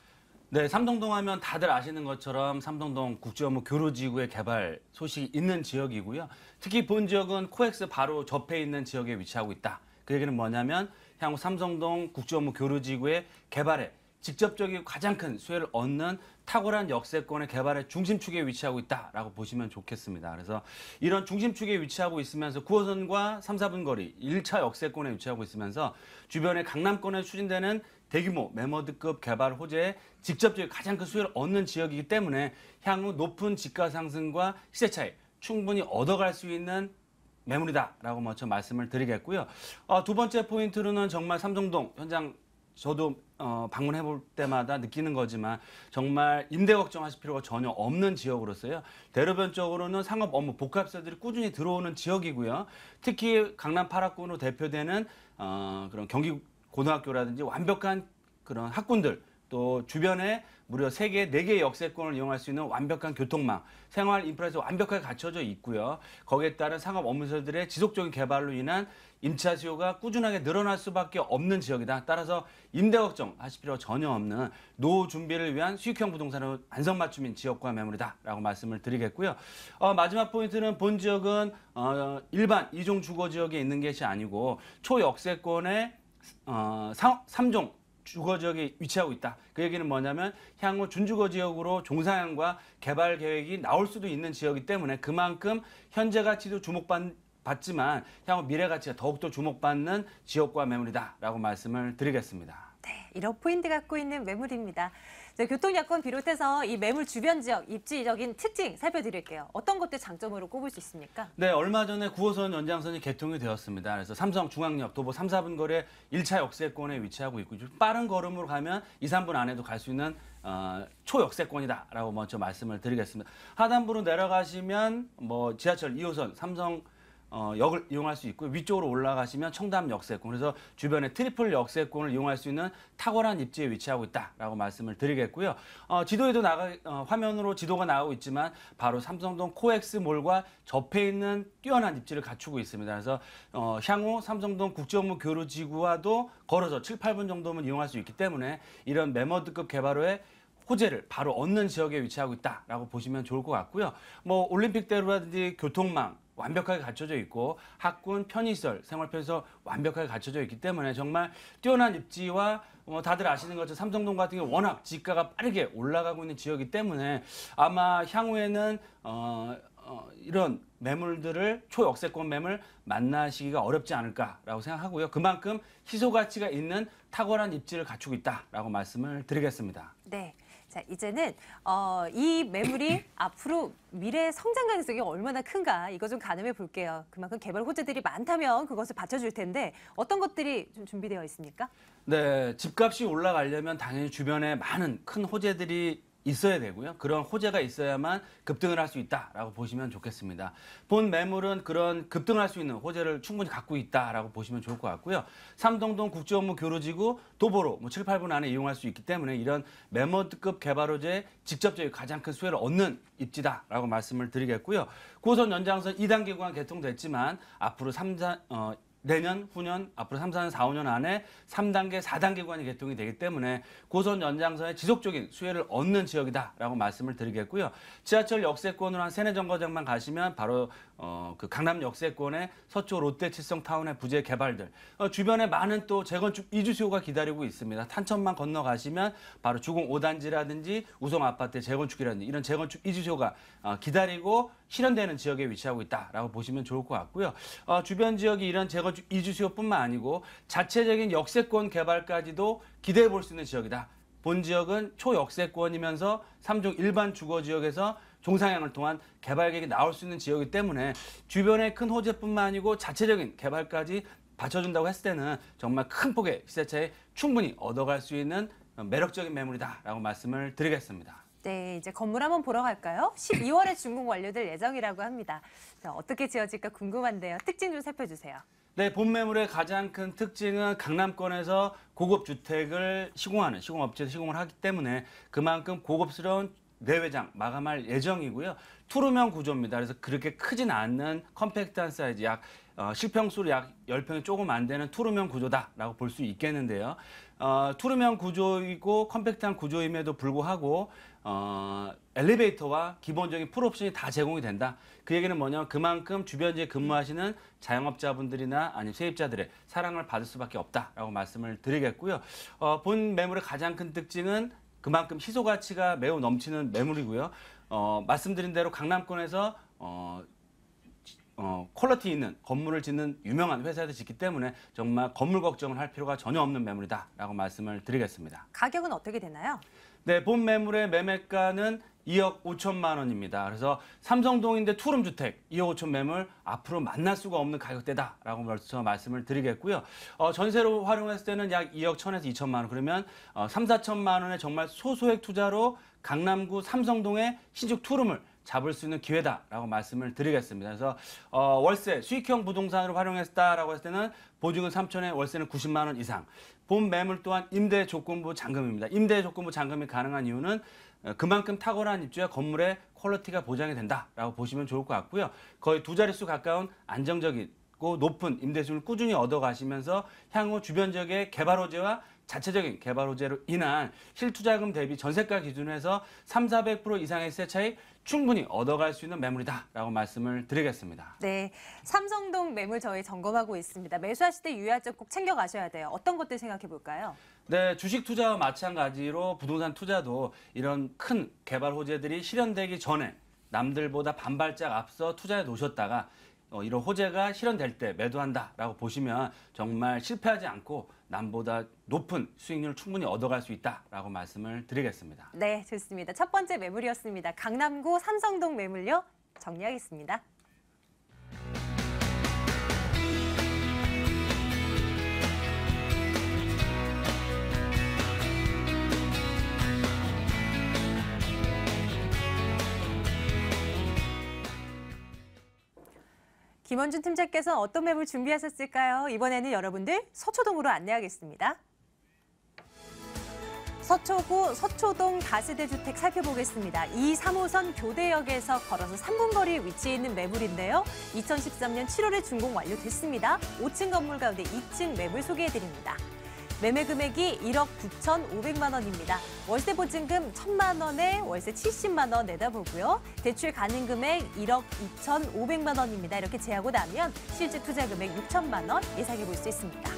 네, 삼성동 하면 다들 아시는 것처럼 삼성동 국제업무 교류지구의 개발 소식이 있는 지역이고요. 특히 본 지역은 코엑스 바로 접해 있는 지역에 위치하고 있다. 그 얘기는 뭐냐면 향후 삼성동 국제업무 교류지구의 개발에 직접적이고 가장 큰 수혜를 얻는 탁월한 역세권의 개발의 중심축에 위치하고 있다라고 보시면 좋겠습니다. 그래서 이런 중심축에 위치하고 있으면서 9호선과 3, 4분 거리 1차 역세권에 위치하고 있으면서 주변에 강남권에 추진되는 대규모 매머드급 개발 호재에 직접적인 가장 큰 수혜를 얻는 지역이기 때문에 향후 높은 집가 상승과 시세 차익 충분히 얻어갈 수 있는 매물이다라고 먼저 말씀을 드리겠고요. 두 번째 포인트로는 정말 삼성동 현장 저도 방문해 볼 때마다 느끼는 거지만 정말 임대 걱정하실 필요가 전혀 없는 지역으로서요. 대로변적으로는 상업 업무 복합세들이 꾸준히 들어오는 지역이고요. 특히 강남 8학군으로 대표되는 그런 경기 고등학교라든지 완벽한 그런 학군들 또 주변에 무려 3개, 4개의 역세권을 이용할 수 있는 완벽한 교통망, 생활 인프라에서 완벽하게 갖춰져 있고요. 거기에 따른 상업 업무들의 지속적인 개발로 인한 임차 수요가 꾸준하게 늘어날 수밖에 없는 지역이다. 따라서 임대 걱정 하실 필요가 전혀 없는 노후 준비를 위한 수익형 부동산으로 안성맞춤인 지역과 매물이다라고 말씀을 드리겠고요. 마지막 포인트는 본 지역은 일반 2종 주거 지역에 있는 것이 아니고 초역세권의 3종 주거 지역에 위치하고 있다. 그 얘기는 뭐냐면 향후 준주거 지역으로 종상향과 개발 계획이 나올 수도 있는 지역이기 때문에 그만큼 현재 가치도 주목받지만 향후 미래 가치가 더욱더 주목받는 지역과 매물이다라고 말씀을 드리겠습니다. 네, 이런 포인트 갖고 있는 매물입니다. 교통여건 비롯해서 이 매물 주변 지역, 입지적인 특징 살펴드릴게요. 어떤 것들 장점으로 꼽을 수 있습니까? 네, 얼마 전에 9호선 연장선이 개통이 되었습니다. 그래서 삼성 중앙역 도보 3, 4분 거리에 1차 역세권에 위치하고 있고 빠른 걸음으로 가면 2, 3분 안에도 갈 수 있는 초역세권이다라고 먼저 말씀을 드리겠습니다. 하단부로 내려가시면 뭐 지하철 2호선 삼성 역을 이용할 수 있고 위쪽으로 올라가시면 청담 역세권 그래서 주변에 트리플 역세권을 이용할 수 있는 탁월한 입지에 위치하고 있다라고 말씀을 드리겠고요. 지도에도 화면으로 지도가 나오고 있지만 바로 삼성동 코엑스몰과 접해 있는 뛰어난 입지를 갖추고 있습니다. 그래서 향후 삼성동 국제업무 교류지구와도 걸어서 7, 8분 정도면 이용할 수 있기 때문에 이런 매머드급 개발로의 호재를 바로 얻는 지역에 위치하고 있다라고 보시면 좋을 것 같고요. 뭐 올림픽대로라든지 교통망 완벽하게 갖춰져 있고 학군, 편의시설, 생활편의시설 완벽하게 갖춰져 있기 때문에 정말 뛰어난 입지와 다들 아시는 것처럼 삼성동 같은 경우 워낙 지가가 빠르게 올라가고 있는 지역이기 때문에 아마 향후에는 이런 매물들을 초역세권 매물 만나시기가 어렵지 않을까라고 생각하고요. 그만큼 희소 가치가 있는 탁월한 입지를 갖추고 있다라고 말씀을 드리겠습니다. 네. 자, 이제는 이 매물이 앞으로 미래 성장 가능성이 얼마나 큰가 이거 좀 가늠해 볼게요. 그만큼 개발 호재들이 많다면 그것을 받쳐줄 텐데 어떤 것들이 좀 준비되어 있습니까? 네, 집값이 올라가려면 당연히 주변에 많은 큰 호재들이 있어야 되고요. 그런 호재가 있어야만 급등을 할 수 있다라고 보시면 좋겠습니다. 본 매물은 그런 급등을 할 수 있는 호재를 충분히 갖고 있다라고 보시면 좋을 것 같고요. 삼성동 국제업무 교류지구 도보로 7, 8분 안에 이용할 수 있기 때문에 이런 매머드급 개발 호재에 직접적인 가장 큰 수혜를 얻는 입지다라고 말씀을 드리겠고요. 9호선 연장선 2단계 구간 개통됐지만 앞으로 내년, 후년, 앞으로 3, 4년, 4, 5년 안에 3단계, 4단계 구간이 개통이 되기 때문에 고선 연장선의 지속적인 수혜를 얻는 지역이다라고 말씀을 드리겠고요. 지하철 역세권으로 한 3, 4정거장만 가시면 바로 그 강남 역세권의 서초 롯데칠성타운의 부재 개발들 주변에 많은 또 재건축 이주 수요가 기다리고 있습니다. 탄천만 건너가시면 바로 주공 5단지라든지 우성 아파트의 재건축이라든지 이런 재건축 이주 수요가 기다리고 실현되는 지역에 위치하고 있다라고 보시면 좋을 것 같고요. 주변 지역이 이런 재건축 이주 수요뿐만 아니고 자체적인 역세권 개발까지도 기대해 볼 수 있는 지역이다. 본 지역은 초역세권이면서 3종 일반 주거 지역에서 종상향을 통한 개발 계획이 나올 수 있는 지역이기 때문에 주변의 큰 호재뿐만 아니고 자체적인 개발까지 받쳐준다고 했을 때는 정말 큰 폭의 시세차에 충분히 얻어갈 수 있는 매력적인 매물이다라고 말씀을 드리겠습니다. 네, 이제 건물 한번 보러 갈까요? 12월에 준공 완료될 예정이라고 합니다. 자, 어떻게 지어질까 궁금한데요. 특징 좀 살펴주세요. 네, 본 매물의 가장 큰 특징은 강남권에서 고급 주택을 시공업체에서 시공을 하기 때문에 그만큼 고급스러운 내외장 마감할 예정이고요. 투룸형 구조입니다. 그래서 그렇게 크진 않는 컴팩트한 사이즈, 실평수로 약 10평이 조금 안 되는 투룸형 구조다라고 볼 수 있겠는데요. 투룸형 구조이고 컴팩트한 구조임에도 불구하고 엘리베이터와 기본적인 풀옵션이 다 제공이 된다. 그 얘기는 뭐냐면 그만큼 주변지에 근무하시는 자영업자분들이나 아니면 세입자들의 사랑을 받을 수밖에 없다라고 말씀을 드리겠고요. 본 매물의 가장 큰 특징은 그만큼 희소 가치가 매우 넘치는 매물이고요. 말씀드린 대로 강남권에서 퀄리티 있는 건물을 짓는 유명한 회사에서 짓기 때문에 정말 건물 걱정을 할 필요가 전혀 없는 매물이다라고 말씀을 드리겠습니다. 가격은 어떻게 되나요? 네, 본 매물의 매매가는 2억 5천만 원입니다. 그래서 삼성동인데 투룸 주택 2억 5천 매물 앞으로 만날 수가 없는 가격대다라고 벌써 말씀을 드리겠고요. 전세로 활용했을 때는 약 2억 1천에서 2천만 원, 그러면 3, 4천만 원의 정말 소소액 투자로 강남구 삼성동의 신축 투룸을 잡을 수 있는 기회다라고 말씀을 드리겠습니다. 그래서 월세 수익형 부동산으로 활용했다라고 했을 때는 보증은 3천에 월세는 90만 원 이상. 본 매물 또한 임대 조건부 잔금입니다. 임대 조건부 잔금이 가능한 이유는 그만큼 탁월한 입주와 건물의 퀄리티가 보장이 된다라고 보시면 좋을 것 같고요. 거의 두 자릿수 가까운 안정적이고 높은 임대수를 꾸준히 얻어가시면서 향후 주변 지역의 개발 호재와 자체적인 개발 호재로 인한 실투자금 대비 전세가 기준으로 해서 300~400% 이상의 시세 차익 충분히 얻어갈 수 있는 매물이다라고 말씀을 드리겠습니다. 네, 삼성동 매물 저희 점검하고 있습니다. 매수하실 때 유의할 점 꼭 챙겨가셔야 돼요. 어떤 것들 생각해 볼까요? 네, 주식 투자와 마찬가지로 부동산 투자도 이런 큰 개발 호재들이 실현되기 전에 남들보다 반발짝 앞서 투자해 놓으셨다가 이런 호재가 실현될 때 매도한다라고 보시면 정말 실패하지 않고 남보다 높은 수익률을 충분히 얻어갈 수 있다라고 말씀을 드리겠습니다. 네, 좋습니다. 첫 번째 매물이었습니다. 강남구 삼성동 매물요. 정리하겠습니다. 김원준 팀장께서 어떤 매물 준비하셨을까요? 이번에는 여러분들 서초동으로 안내하겠습니다. 서초구 서초동 다세대 주택 살펴보겠습니다. 2, 3호선 교대역에서 걸어서 3분 거리에 위치해 있는 매물인데요. 2013년 7월에 준공 완료됐습니다. 5층 건물 가운데 2층 매물 소개해드립니다. 매매 금액이 1억 9,500만 원입니다. 월세 보증금 1,000만 원에 월세 70만 원 내다보고요. 대출 가능 금액 1억 2,500만 원입니다. 이렇게 제하고 나면 실제 투자 금액 6천만 원 예상해 볼 수 있습니다.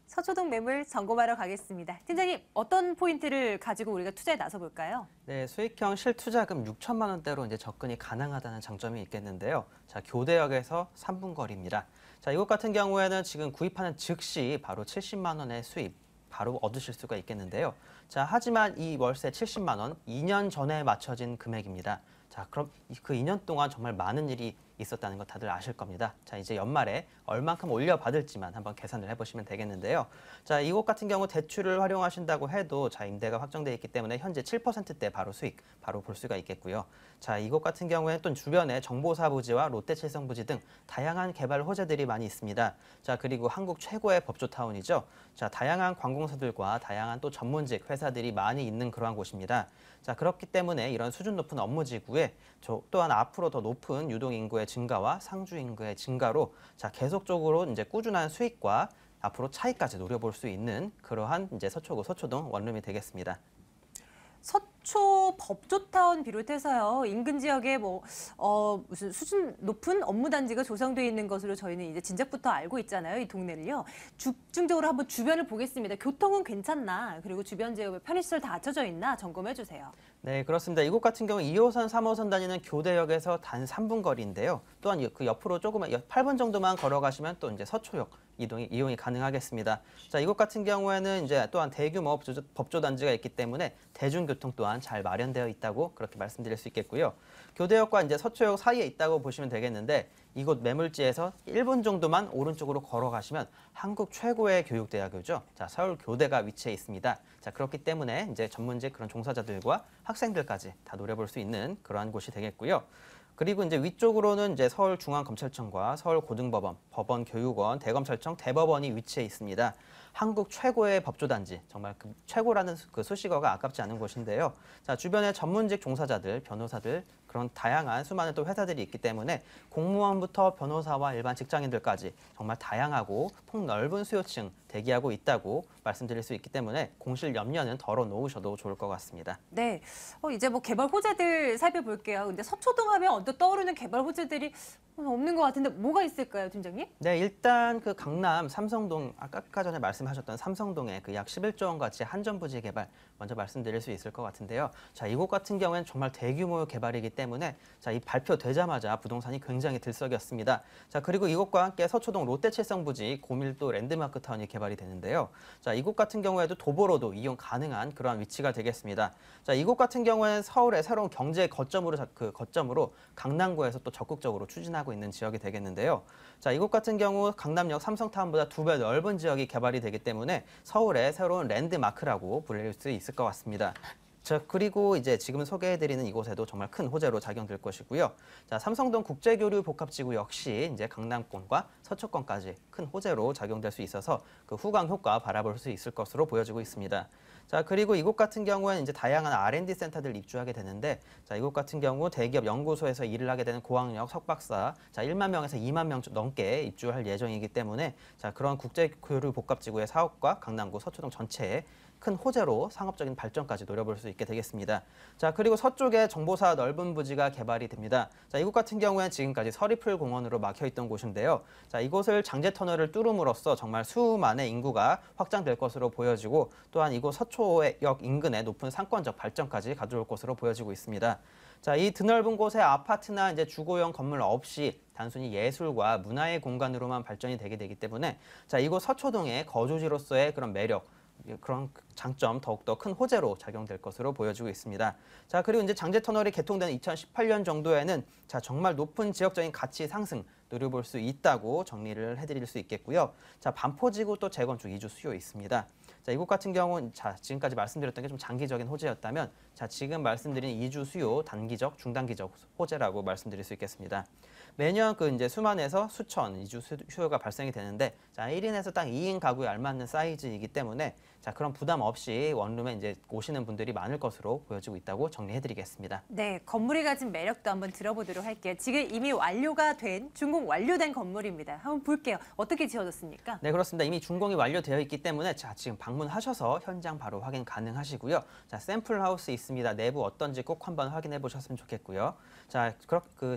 서초동 매물 점검하러 가겠습니다. 팀장님, 어떤 포인트를 가지고 우리가 투자에 나서 볼까요? 네, 수익형 실투자금 6천만 원대로 이제 접근이 가능하다는 장점이 있겠는데요. 자, 교대역에서 3분 거리입니다. 자, 이곳 같은 경우에는 지금 구입하는 즉시 바로 70만 원의 수입 바로 얻으실 수가 있겠는데요. 자, 하지만 이 월세 70만 원 2년 전에 맞춰진 금액입니다. 자, 그럼 그 2년 동안 정말 많은 일이 있었다는 거 다들 아실 겁니다. 자, 이제 연말에 얼만큼 올려받을지만 한번 계산을 해보시면 되겠는데요. 자, 이곳 같은 경우 대출을 활용하신다고 해도 자, 임대가 확정돼 있기 때문에 현재 7%대 바로 수익 바로 볼 수가 있겠고요. 자, 이곳 같은 경우에 또 주변에 정보사 부지와 롯데칠성 부지 등 다양한 개발 호재들이 많이 있습니다. 자, 그리고 한국 최고의 법조타운이죠. 자, 다양한 관공서들과 다양한 또 전문직 회사들이 많이 있는 그러한 곳입니다. 자, 그렇기 때문에 이런 수준 높은 업무지구에 또한 앞으로 더 높은 유동인구의 증가와 상주인구의 증가로 자, 계속적으로 이제 꾸준한 수익과 앞으로 차익까지 노려볼 수 있는 그러한 이제 서초구 서초동 원룸이 되겠습니다. 서초 법조타운 비롯해서요. 인근 지역에 무슨 수준 높은 업무 단지가 조성되어 있는 것으로 저희는 이제 진작부터 알고 있잖아요. 이 동네를요. 집중적으로 한번 주변을 보겠습니다. 교통은 괜찮나? 그리고 주변 지역에 편의시설 다 갖춰져 있나? 점검해 주세요. 네, 그렇습니다. 이곳 같은 경우 2호선, 3호선 다니는 교대역에서 단 3분 거리인데요. 또한 그 옆으로 조금만 8분 정도만 걸어가시면 또 이제 서초역 이용이 가능하겠습니다. 자, 이곳 같은 경우에는 이제 또한 대규모 법조 단지가 있기 때문에 대중교통 또한 잘 마련되어 있다고 그렇게 말씀드릴 수 있겠고요. 교대역과 이제 서초역 사이에 있다고 보시면 되겠는데 이곳 매물지에서 1분 정도만 오른쪽으로 걸어가시면 한국 최고의 교육대학교죠. 자, 서울교대가 위치해 있습니다. 자, 그렇기 때문에 이제 전문직 그런 종사자들과 학생들까지 다 노려볼 수 있는 그러한 곳이 되겠고요. 그리고 이제 위쪽으로는 이제 서울중앙검찰청과 서울고등법원, 법원교육원, 대검찰청, 대법원이 위치해 있습니다. 한국 최고의 법조단지, 정말 그 최고라는 그 수식어가 아깝지 않은 곳인데요. 자, 주변에 전문직 종사자들, 변호사들, 그런 다양한 수많은 또 회사들이 있기 때문에 공무원부터 변호사와 일반 직장인들까지 정말 다양하고 폭넓은 수요층 대기하고 있다고 말씀드릴 수 있기 때문에 공실 염려는 덜어 놓으셔도 좋을 것 같습니다. 네, 이제 개발 호재들 살펴볼게요. 근데 서초동 하면 언뜻 떠오르는 개발 호재들이 없는 것 같은데 뭐가 있을까요, 팀장님? 네, 일단 그 강남 삼성동 아까 전에 말씀하신 말씀하셨던 삼성동의 그 약 11조 원 가치의 한전부지 개발 먼저 말씀드릴 수 있을 것 같은데요. 자, 이곳 같은 경우에는 정말 대규모 개발이기 때문에 자, 이 발표되자마자 부동산이 굉장히 들썩였습니다. 자, 그리고 이곳과 함께 서초동 롯데칠성부지 고밀도 랜드마크타운이 개발이 되는데요. 자, 이곳 같은 경우에도 도보로도 이용 가능한 그러한 위치가 되겠습니다. 자, 이곳 같은 경우에는 서울의 새로운 경제 거점으로 강남구에서 또 적극적으로 추진하고 있는 지역이 되겠는데요. 자, 이곳 같은 경우 강남역 삼성타운보다 2배 넓은 지역이 개발이 되기 때문에 서울의 새로운 랜드마크라고 불릴 수 있을 것 같습니다. 자, 그리고 이제 지금 소개해드리는 이곳에도 정말 큰 호재로 작용될 것이고요. 자, 삼성동 국제교류 복합지구 역시 이제 강남권과 서초권까지 큰 호재로 작용될 수 있어서 그 후광 효과 바라볼 수 있을 것으로 보여지고 있습니다. 자, 그리고 이곳 같은 경우에는 이제 다양한 R&D 센터들 입주하게 되는데, 자, 이곳 같은 경우 대기업 연구소에서 일을 하게 되는 고학력 석박사, 자, 1만 명에서 2만 명 넘게 입주할 예정이기 때문에, 자, 그런 국제교류 복합지구의 사업과 강남구 서초동 전체에 큰 호재로 상업적인 발전까지 노려볼 수 있게 되겠습니다. 자, 그리고 서쪽에 정보사 넓은 부지가 개발이 됩니다. 자, 이곳 같은 경우에는 지금까지 서리풀 공원으로 막혀있던 곳인데요. 자, 이곳을 장제터널을 뚫음으로써 정말 수만의 인구가 확장될 것으로 보여지고, 또한 이곳 서초역 인근의 높은 상권적 발전까지 가져올 것으로 보여지고 있습니다. 자, 이 드넓은 곳에 아파트나 이제 주거용 건물 없이 단순히 예술과 문화의 공간으로만 발전이 되기 때문에, 자, 이곳 서초동의 거주지로서의 그런 매력, 그런 장점 더욱더 큰 호재로 작용될 것으로 보여지고 있습니다. 자, 그리고 이제 장제터널이 개통된 2018년 정도에는 자, 정말 높은 지역적인 가치 상승 누려볼 수 있다고 정리를 해드릴 수 있겠고요. 자, 반포지구 또 재건축 이주 수요 있습니다. 자, 이곳 같은 경우는 자, 지금까지 말씀드렸던 게 좀 장기적인 호재였다면, 자, 지금 말씀드린 이주 수요 단기적, 중단기적 호재라고 말씀드릴 수 있겠습니다. 매년 그 이제 수만에서 수천 이주 수요가 발생이 되는데, 자, 1인에서 딱 2인 가구에 알맞는 사이즈이기 때문에 자, 그런 부담 없이 원룸에 이제 오시는 분들이 많을 것으로 보여지고 있다고 정리해드리겠습니다. 네, 건물이 가진 매력도 한번 들어보도록 할게요. 지금 이미 완료가 된, 준공 완료된 건물입니다. 한번 볼게요. 어떻게 지어졌습니까? 네, 그렇습니다. 이미 준공이 완료되어 있기 때문에 자, 지금 방문하셔서 현장 바로 확인 가능하시고요. 자, 샘플 하우스 있습니다. 내부 어떤지 꼭 한번 확인해 보셨으면 좋겠고요. 자,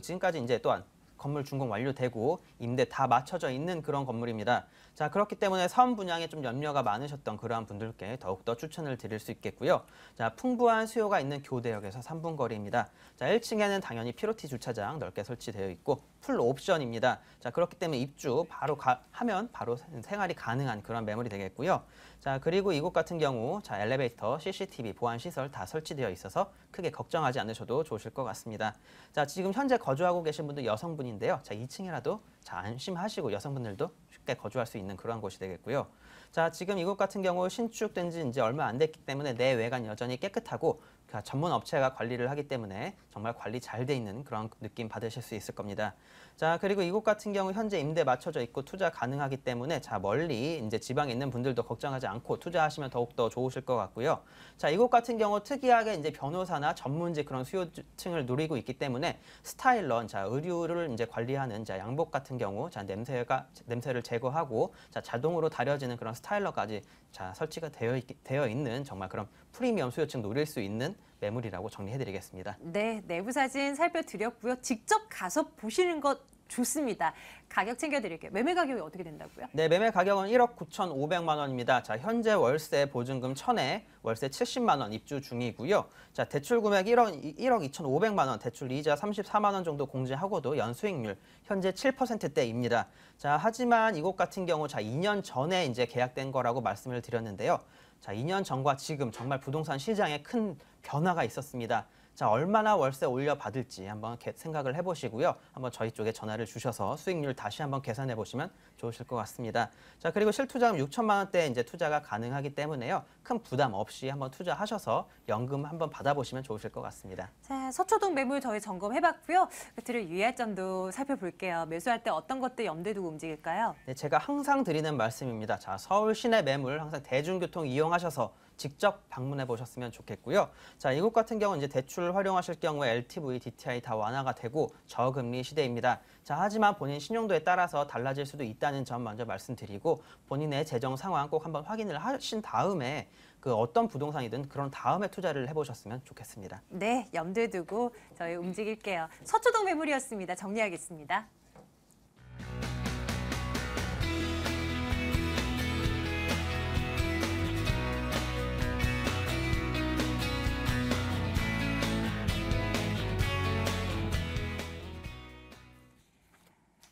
지금까지 이제 또한 건물 준공 완료되고 임대 다 맞춰져 있는 그런 건물입니다. 자, 그렇기 때문에 사업 분양에 좀 염려가 많으셨던 그러한 분들께 더욱더 추천을 드릴 수 있겠고요. 자, 풍부한 수요가 있는 교대역에서 3분 거리입니다. 자, 1층에는 당연히 피로티 주차장 넓게 설치되어 있고 풀 옵션입니다. 자, 그렇기 때문에 입주 바로 하면 바로 생활이 가능한 그런 매물이 되겠고요. 자, 그리고 이곳 같은 경우 자, 엘리베이터, CCTV, 보안 시설 다 설치되어 있어서 크게 걱정하지 않으셔도 좋으실 것 같습니다. 자, 지금 현재 거주하고 계신 분들 여성분인데요. 자, 2층이라도 자, 안심하시고 여성분들도 쉽게 거주할 수 있는 그런 곳이 되겠고요. 자, 지금 이곳 같은 경우 신축된 지 이제 얼마 안 됐기 때문에 내외관 여전히 깨끗하고 전문 업체가 관리를 하기 때문에 정말 관리 잘 돼 있는 그런 느낌 받으실 수 있을 겁니다. 자, 그리고 이곳 같은 경우 현재 임대 맞춰져 있고 투자 가능하기 때문에 자, 멀리 이제 지방에 있는 분들도 걱정하지 않고 투자하시면 더욱더 좋으실 것 같고요. 자, 이곳 같은 경우 특이하게 이제 변호사나 전문직 그런 수요층을 노리고 있기 때문에 스타일러, 자, 의류를 이제 관리하는 자, 양복 같은 경우 자, 냄새를 제거하고 자, 자동으로 다려지는 그런 스타일러까지 자, 설치가 되어 있는 정말 그런 프리미엄 수요층 노릴 수 있는 매물이라고 정리해드리겠습니다. 네, 내부 사진 살펴드렸고요. 직접 가서 보시는 것 좋습니다. 가격 챙겨드릴게요. 매매 가격이 어떻게 된다고요? 네, 매매 가격은 1억 9,500만 원입니다. 자, 현재 월세 보증금 1,000에 월세 70만 원 입주 중이고요. 자, 대출 금액 1억 2,500만 원, 대출 이자 34만 원 정도 공제하고도 연수익률 현재 7%대입니다. 자, 하지만 이곳 같은 경우 자, 2년 전에 이제 계약된 거라고 말씀을 드렸는데요. 자, 2년 전과 지금 정말 부동산 시장에 큰 변화가 있었습니다. 자, 얼마나 월세 올려받을지 한번 생각을 해보시고요. 한번 저희 쪽에 전화를 주셔서 수익률 다시 한번 계산해 보시면 좋으실 것 같습니다. 자, 그리고 실투자금 6천만 원대 이제 투자가 가능하기 때문에요. 큰 부담 없이 한번 투자하셔서 연금 한번 받아보시면 좋으실 것 같습니다. 자, 서초동 매물 저희 점검해봤고요. 끝으로 유의할 점도 살펴볼게요. 매수할 때 어떤 것들 염두에 두고 움직일까요? 네, 제가 항상 드리는 말씀입니다. 자, 서울 시내 매물 항상 대중교통 이용하셔서 직접 방문해 보셨으면 좋겠고요. 자, 이곳 같은 경우는 이제 대출 활용하실 경우에 LTV, DTI 다 완화가 되고 저금리 시대입니다. 자, 하지만 본인 신용도에 따라서 달라질 수도 있다는 점 먼저 말씀드리고 본인의 재정 상황 꼭 한번 확인을 하신 다음에 그 어떤 부동산이든 그런 다음에 투자를 해보셨으면 좋겠습니다. 네, 염두에 두고 저희 움직일게요. 서초동 매물이었습니다. 정리하겠습니다.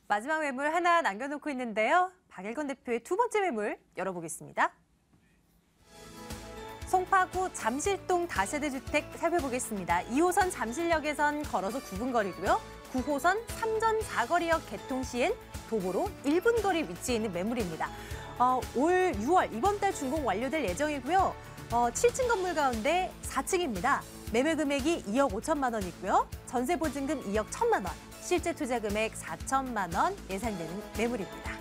마지막 매물 하나 남겨놓고 있는데요. 박일건 대표의 두 번째 매물 열어보겠습니다. 송파구 잠실동 다세대 주택 살펴보겠습니다. 2호선 잠실역에선 걸어서 9분 거리고요. 9호선 3전 4거리역 개통 시엔 도보로 1분 거리 위치해 있는 매물입니다. 올 6월 이번 달 준공 완료될 예정이고요. 7층 건물 가운데 4층입니다. 매매 금액이 2억 5천만 원이고요. 전세 보증금 2억 1천만 원, 실제 투자 금액 4천만 원 예상되는 매물입니다.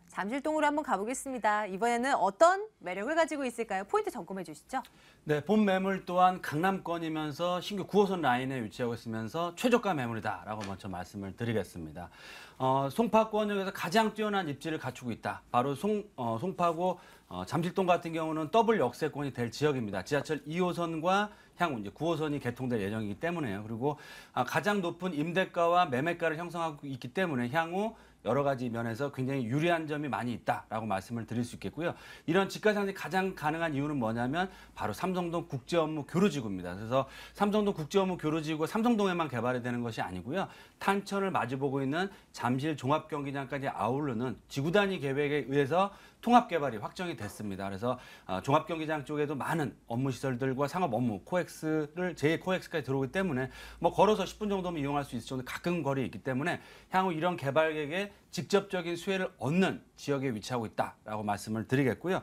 잠실동으로 한번 가보겠습니다. 이번에는 어떤 매력을 가지고 있을까요? 포인트 점검해 주시죠. 네, 본 매물 또한 강남권이면서 신규 9호선 라인에 위치하고 있으면서 최저가 매물이다라고 먼저 말씀을 드리겠습니다. 송파권역에서 가장 뛰어난 입지를 갖추고 있다. 바로 송파구 잠실동 같은 경우는 더블 역세권이 될 지역입니다. 지하철 2호선과 향후 이제 9호선이 개통될 예정이기 때문에요. 그리고 가장 높은 임대가와 매매가를 형성하고 있기 때문에 향후 여러 가지 면에서 굉장히 유리한 점이 많이 있다라고 말씀을 드릴 수 있겠고요. 이런 집가 상승이 가장 가능한 이유는 뭐냐면 바로 삼성동 국제업무 교류지구입니다. 그래서 삼성동 국제업무 교류지구가 삼성동에만 개발이 되는 것이 아니고요. 탄천을 마주보고 있는 잠실 종합경기장까지 아우르는 지구 단위 계획에 의해서 통합 개발이 확정이 됐습니다. 그래서 종합경기장 쪽에도 많은 업무 시설들과 상업 업무 코엑스를 제2코엑스까지 들어오기 때문에 뭐 걸어서 10분 정도면 이용할 수 있을 정도 가까운 거리에 있기 때문에 향후 이런 개발 계획에 직접적인 수혜를 얻는 지역에 위치하고 있다라고 말씀을 드리겠고요.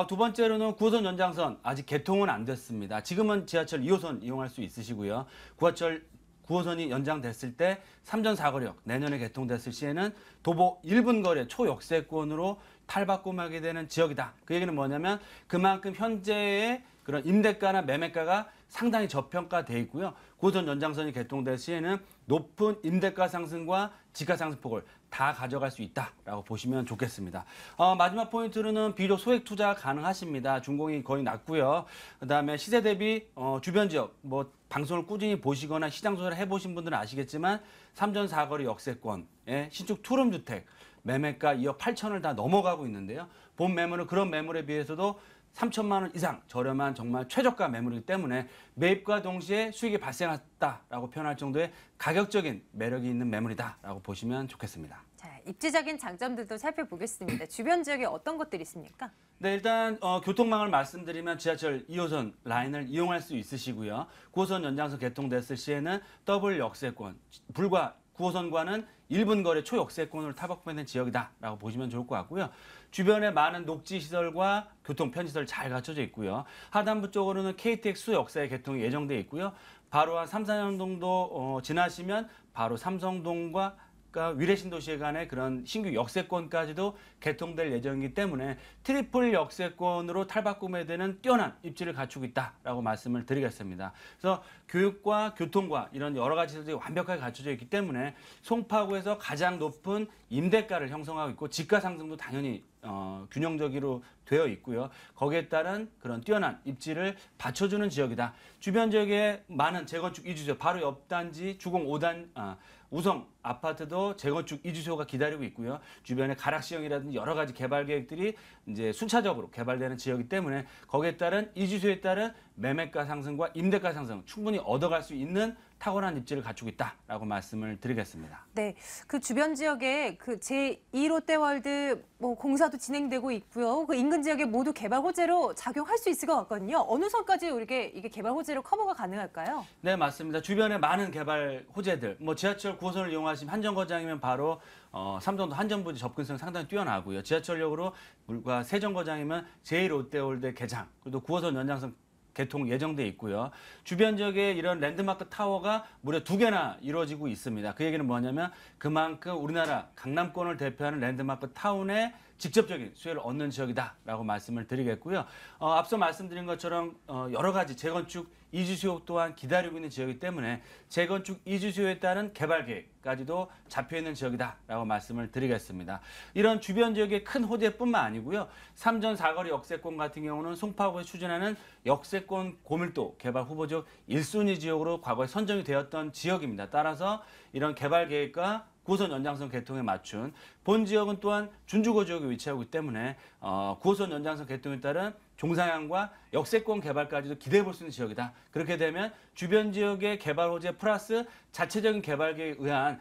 두 번째로는 9호선 연장선 아직 개통은 안 됐습니다. 지금은 지하철 2호선 이용할 수 있으시고요. 9호선이 연장됐을 때 3전 4거리역 내년에 개통됐을 시에는 도보 1분 거리의 초역세권으로 탈바꿈하게 되는 지역이다. 그 얘기는 뭐냐면 그만큼 현재의 그런 임대가나 매매가가 상당히 저평가돼 있고요. 9호선 연장선이 개통될 시에는 높은 임대가 상승과 지가 상승폭을 다 가져갈 수 있다라고 보시면 좋겠습니다. 마지막 포인트로는 비록 소액 투자 가능하십니다. 준공이 거의 낮고요. 그다음에 시세 대비 주변 지역 뭐 방송을 꾸준히 보시거나 시장 조사를 해보신 분들은 아시겠지만 3전 4거리 역세권의 신축 투룸 주택 매매가 2억 8천을 다 넘어가고 있는데요. 본 매물은 그런 매물에 비해서도 3천만 원 이상 저렴한 정말 최저가 매물이기 때문에 매입과 동시에 수익이 발생했다라고 표현할 정도의 가격적인 매력이 있는 매물이다라고 보시면 좋겠습니다. 자, 입지적인 장점들도 살펴보겠습니다. 주변 지역에 어떤 것들이 있습니까? 네, 일단 교통망을 말씀드리면 지하철 2호선 라인을 이용할 수 있으시고요. 9호선 연장선 개통됐을 시에는 더블 역세권, 불과 9호선과는 1분 거리 초역세권으로 탈바꿈되는 지역이다라고 보시면 좋을 것 같고요. 주변에 많은 녹지시설과 교통 편의시설 잘 갖춰져 있고요. 하단부 쪽으로는 KTX 역사의 개통이 예정돼 있고요. 바로 한 3, 4년 정도 지나시면 바로 삼성동과 위례신도시에 간의 그런 신규 역세권까지도 개통될 예정이기 때문에 트리플 역세권으로 탈바꿈에 되는 뛰어난 입지를 갖추고 있다라고 말씀을 드리겠습니다. 그래서 교육과 교통과 이런 여러 가지 시설들이 완벽하게 갖춰져 있기 때문에 송파구에서 가장 높은 임대가를 형성하고 있고 집가 상승도 당연히 균형적으로 되어 있고요. 거기에 따른 그런 뛰어난 입지를 받쳐주는 지역이다. 주변 지역에 많은 재건축 이주소 바로 옆 단지 주공 5단 우성 아파트도 재건축 이주소가 기다리고 있고요. 주변에 가락시형이라든지 여러 가지 개발 계획들이 이제 순차적으로 개발되는 지역이기 때문에 거기에 따른 이주소에 따른 매매가 상승과 임대가 상승 충분히 얻어갈 수 있는 탁월한 입지를 갖추고 있다라고 말씀을 드리겠습니다. 네, 그 주변 지역에 그 제2 롯데월드 뭐 공사도 진행되고 있고요. 그 인근 지역에 모두 개발 호재로 작용할 수 있을 것 같거든요. 어느 선까지 이게 개발 호재로 커버가 가능할까요? 네, 맞습니다. 주변에 많은 개발 호재들, 뭐 지하철 9호선을 이용하시면 한정거장이면 바로 삼성도 한전부지 접근성 상당히 뛰어나고요. 지하철역으로 물과 세정거장이면 제2롯데월드 개장, 그리고 9호선 연장선 개통 예정돼 있고요. 주변 지역에 이런 랜드마크 타워가 무려 2개나 이루어지고 있습니다. 그 얘기는 뭐냐면 그만큼 우리나라 강남권을 대표하는 랜드마크 타운의 직접적인 수혜를 얻는 지역이다라고 말씀을 드리겠고요. 앞서 말씀드린 것처럼 여러 가지 재건축 이주 수요 또한 기다리고 있는 지역이기 때문에 재건축 이주 수요에 따른 개발 계획까지도 잡혀 있는 지역이다라고 말씀을 드리겠습니다. 이런 주변 지역의 큰 호재뿐만 아니고요. 3전 4거리 역세권 같은 경우는 송파구에 추진하는 역세권 고밀도 개발 후보적 1순위 지역으로 과거에 선정이 되었던 지역입니다. 따라서 이런 개발 계획과 9호선 연장선 개통에 맞춘 본 지역은 또한 준주거 지역에 위치하고 있기 때문에 9호선 연장선 개통에 따른 종상향과 역세권 개발까지도 기대해 볼 수 있는 지역이다. 그렇게 되면 주변 지역의 개발 호재 플러스 자체적인 개발 계획에 의한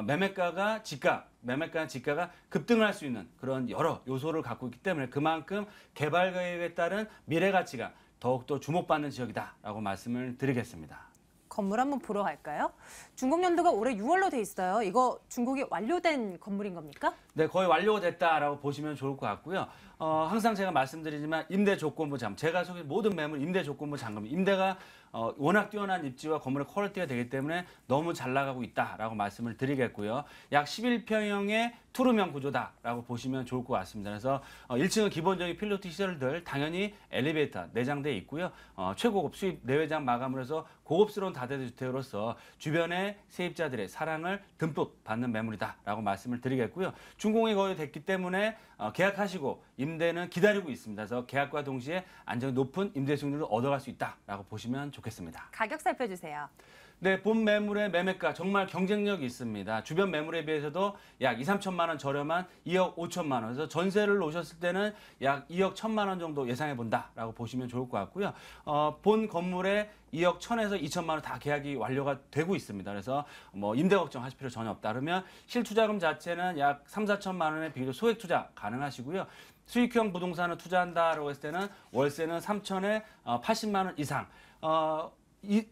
매매가나 지가가 급등을 할 수 있는 그런 여러 요소를 갖고 있기 때문에 그만큼 개발 계획에 따른 미래 가치가 더욱더 주목받는 지역이다라고 말씀을 드리겠습니다. 건물 한번 보러 갈까요? 준공 연도가 올해 6월로 돼 있어요. 이거 준공이 완료된 건물인 겁니까? 네, 거의 완료가 됐다라고 보시면 좋을 것 같고요. 항상 제가 말씀드리지만 임대조건부 잠금, 제가 소개한 모든 매물 임대조건부 잠금, 임대가 워낙 뛰어난 입지와 건물의 퀄리티가 되기 때문에 너무 잘 나가고 있다라고 말씀을 드리겠고요. 약 11평형의 투룸형 구조다라고 보시면 좋을 것 같습니다. 그래서 1층은 기본적인 필로티 시설들 당연히 엘리베이터 내장돼 있고요. 최고급 수입 내외장 마감을 해서 고급스러운 다세대 주택으로서 주변의 세입자들의 사랑을 듬뿍 받는 매물이다라고 말씀을 드리겠고요. 준공이 거의 됐기 때문에 계약하시고 임대는 기다리고 있습니다. 그래서 계약과 동시에 안정이 높은 임대 수익률을 얻어갈 수 있다라고 보시면 좋겠습니다. 가격 살펴주세요. 네, 본 매물의 매매가 정말 경쟁력이 있습니다. 주변 매물에 비해서도 약 2, 3천만 원 저렴한 2억 5천만 원. 그래서 전세를 놓으셨을 때는 약 2억 1천만 원 정도 예상해 본다라고 보시면 좋을 것 같고요. 본 건물에 2억 1천에서 2천만 원 다 계약이 완료가 되고 있습니다. 그래서 뭐 임대 걱정하실 필요 전혀 없다. 그러면 실투자금 자체는 약 3, 4천만 원의 비율로 소액 투자 가능하시고요. 수익형 부동산을 투자한다라고 했을 때는 월세는 3천에 80만 원 이상.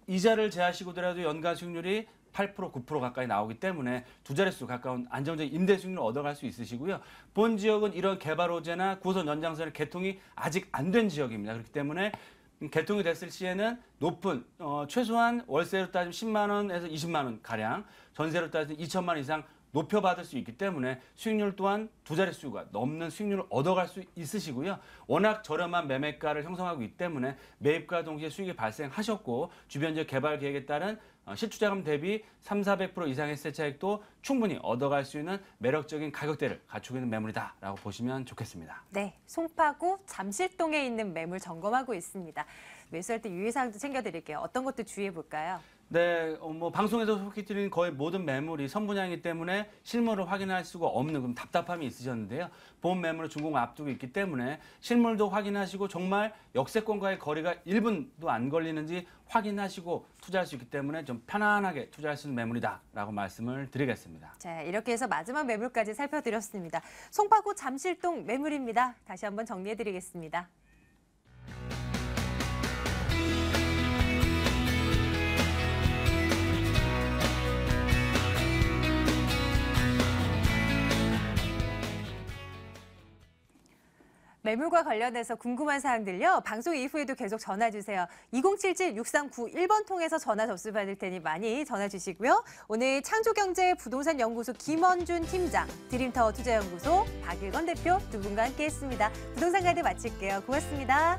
이자를 제하시고더라도 연간 수익률이 8%, 9% 가까이 나오기 때문에 두 자릿수 가까운 안정적인 임대 수익률을 얻어갈 수 있으시고요. 본 지역은 이런 개발 호재나 구선 연장선의 개통이 아직 안 된 지역입니다. 그렇기 때문에 개통이 됐을 시에는 높은 최소한 월세로 따지면 10만 원에서 20만 원 가량, 전세로 따지면 2천만 원 이상 높여받을 수 있기 때문에 수익률 또한 두 자릿수가 넘는 수익률을 얻어갈 수 있으시고요. 워낙 저렴한 매매가를 형성하고 있기 때문에 매입과 동시에 수익이 발생하셨고 주변 지역 개발 계획에 따른 실투자금 대비 300~400% 이상의 세대 차익도 충분히 얻어갈 수 있는 매력적인 가격대를 갖추고 있는 매물이다라고 보시면 좋겠습니다. 네, 송파구 잠실동에 있는 매물 점검하고 있습니다. 매수할 때 유의사항도 챙겨드릴게요. 어떤 것도 주의해 볼까요? 네, 뭐 방송에서 소개드린 거의 모든 매물이 선분양이기 때문에 실물을 확인할 수가 없는 그런 답답함이 있으셨는데요. 본 매물을 준공 앞두고 있기 때문에 실물도 확인하시고 정말 역세권과의 거리가 1분도 안 걸리는지 확인하시고 투자할 수 있기 때문에 좀 편안하게 투자할 수 있는 매물이다라고 말씀을 드리겠습니다. 자, 이렇게 해서 마지막 매물까지 살펴드렸습니다. 송파구 잠실동 매물입니다. 다시 한번 정리해드리겠습니다. 매물과 관련해서 궁금한 사항들요. 방송 이후에도 계속 전화 주세요. 2077-6391번 통해서 전화 접수받을 테니 많이 전화 주시고요. 오늘 창조경제 부동산연구소 김원준 팀장, 드림타워 투자연구소 박일건 대표 두 분과 함께했습니다. 부동산 가이드 마칠게요. 고맙습니다.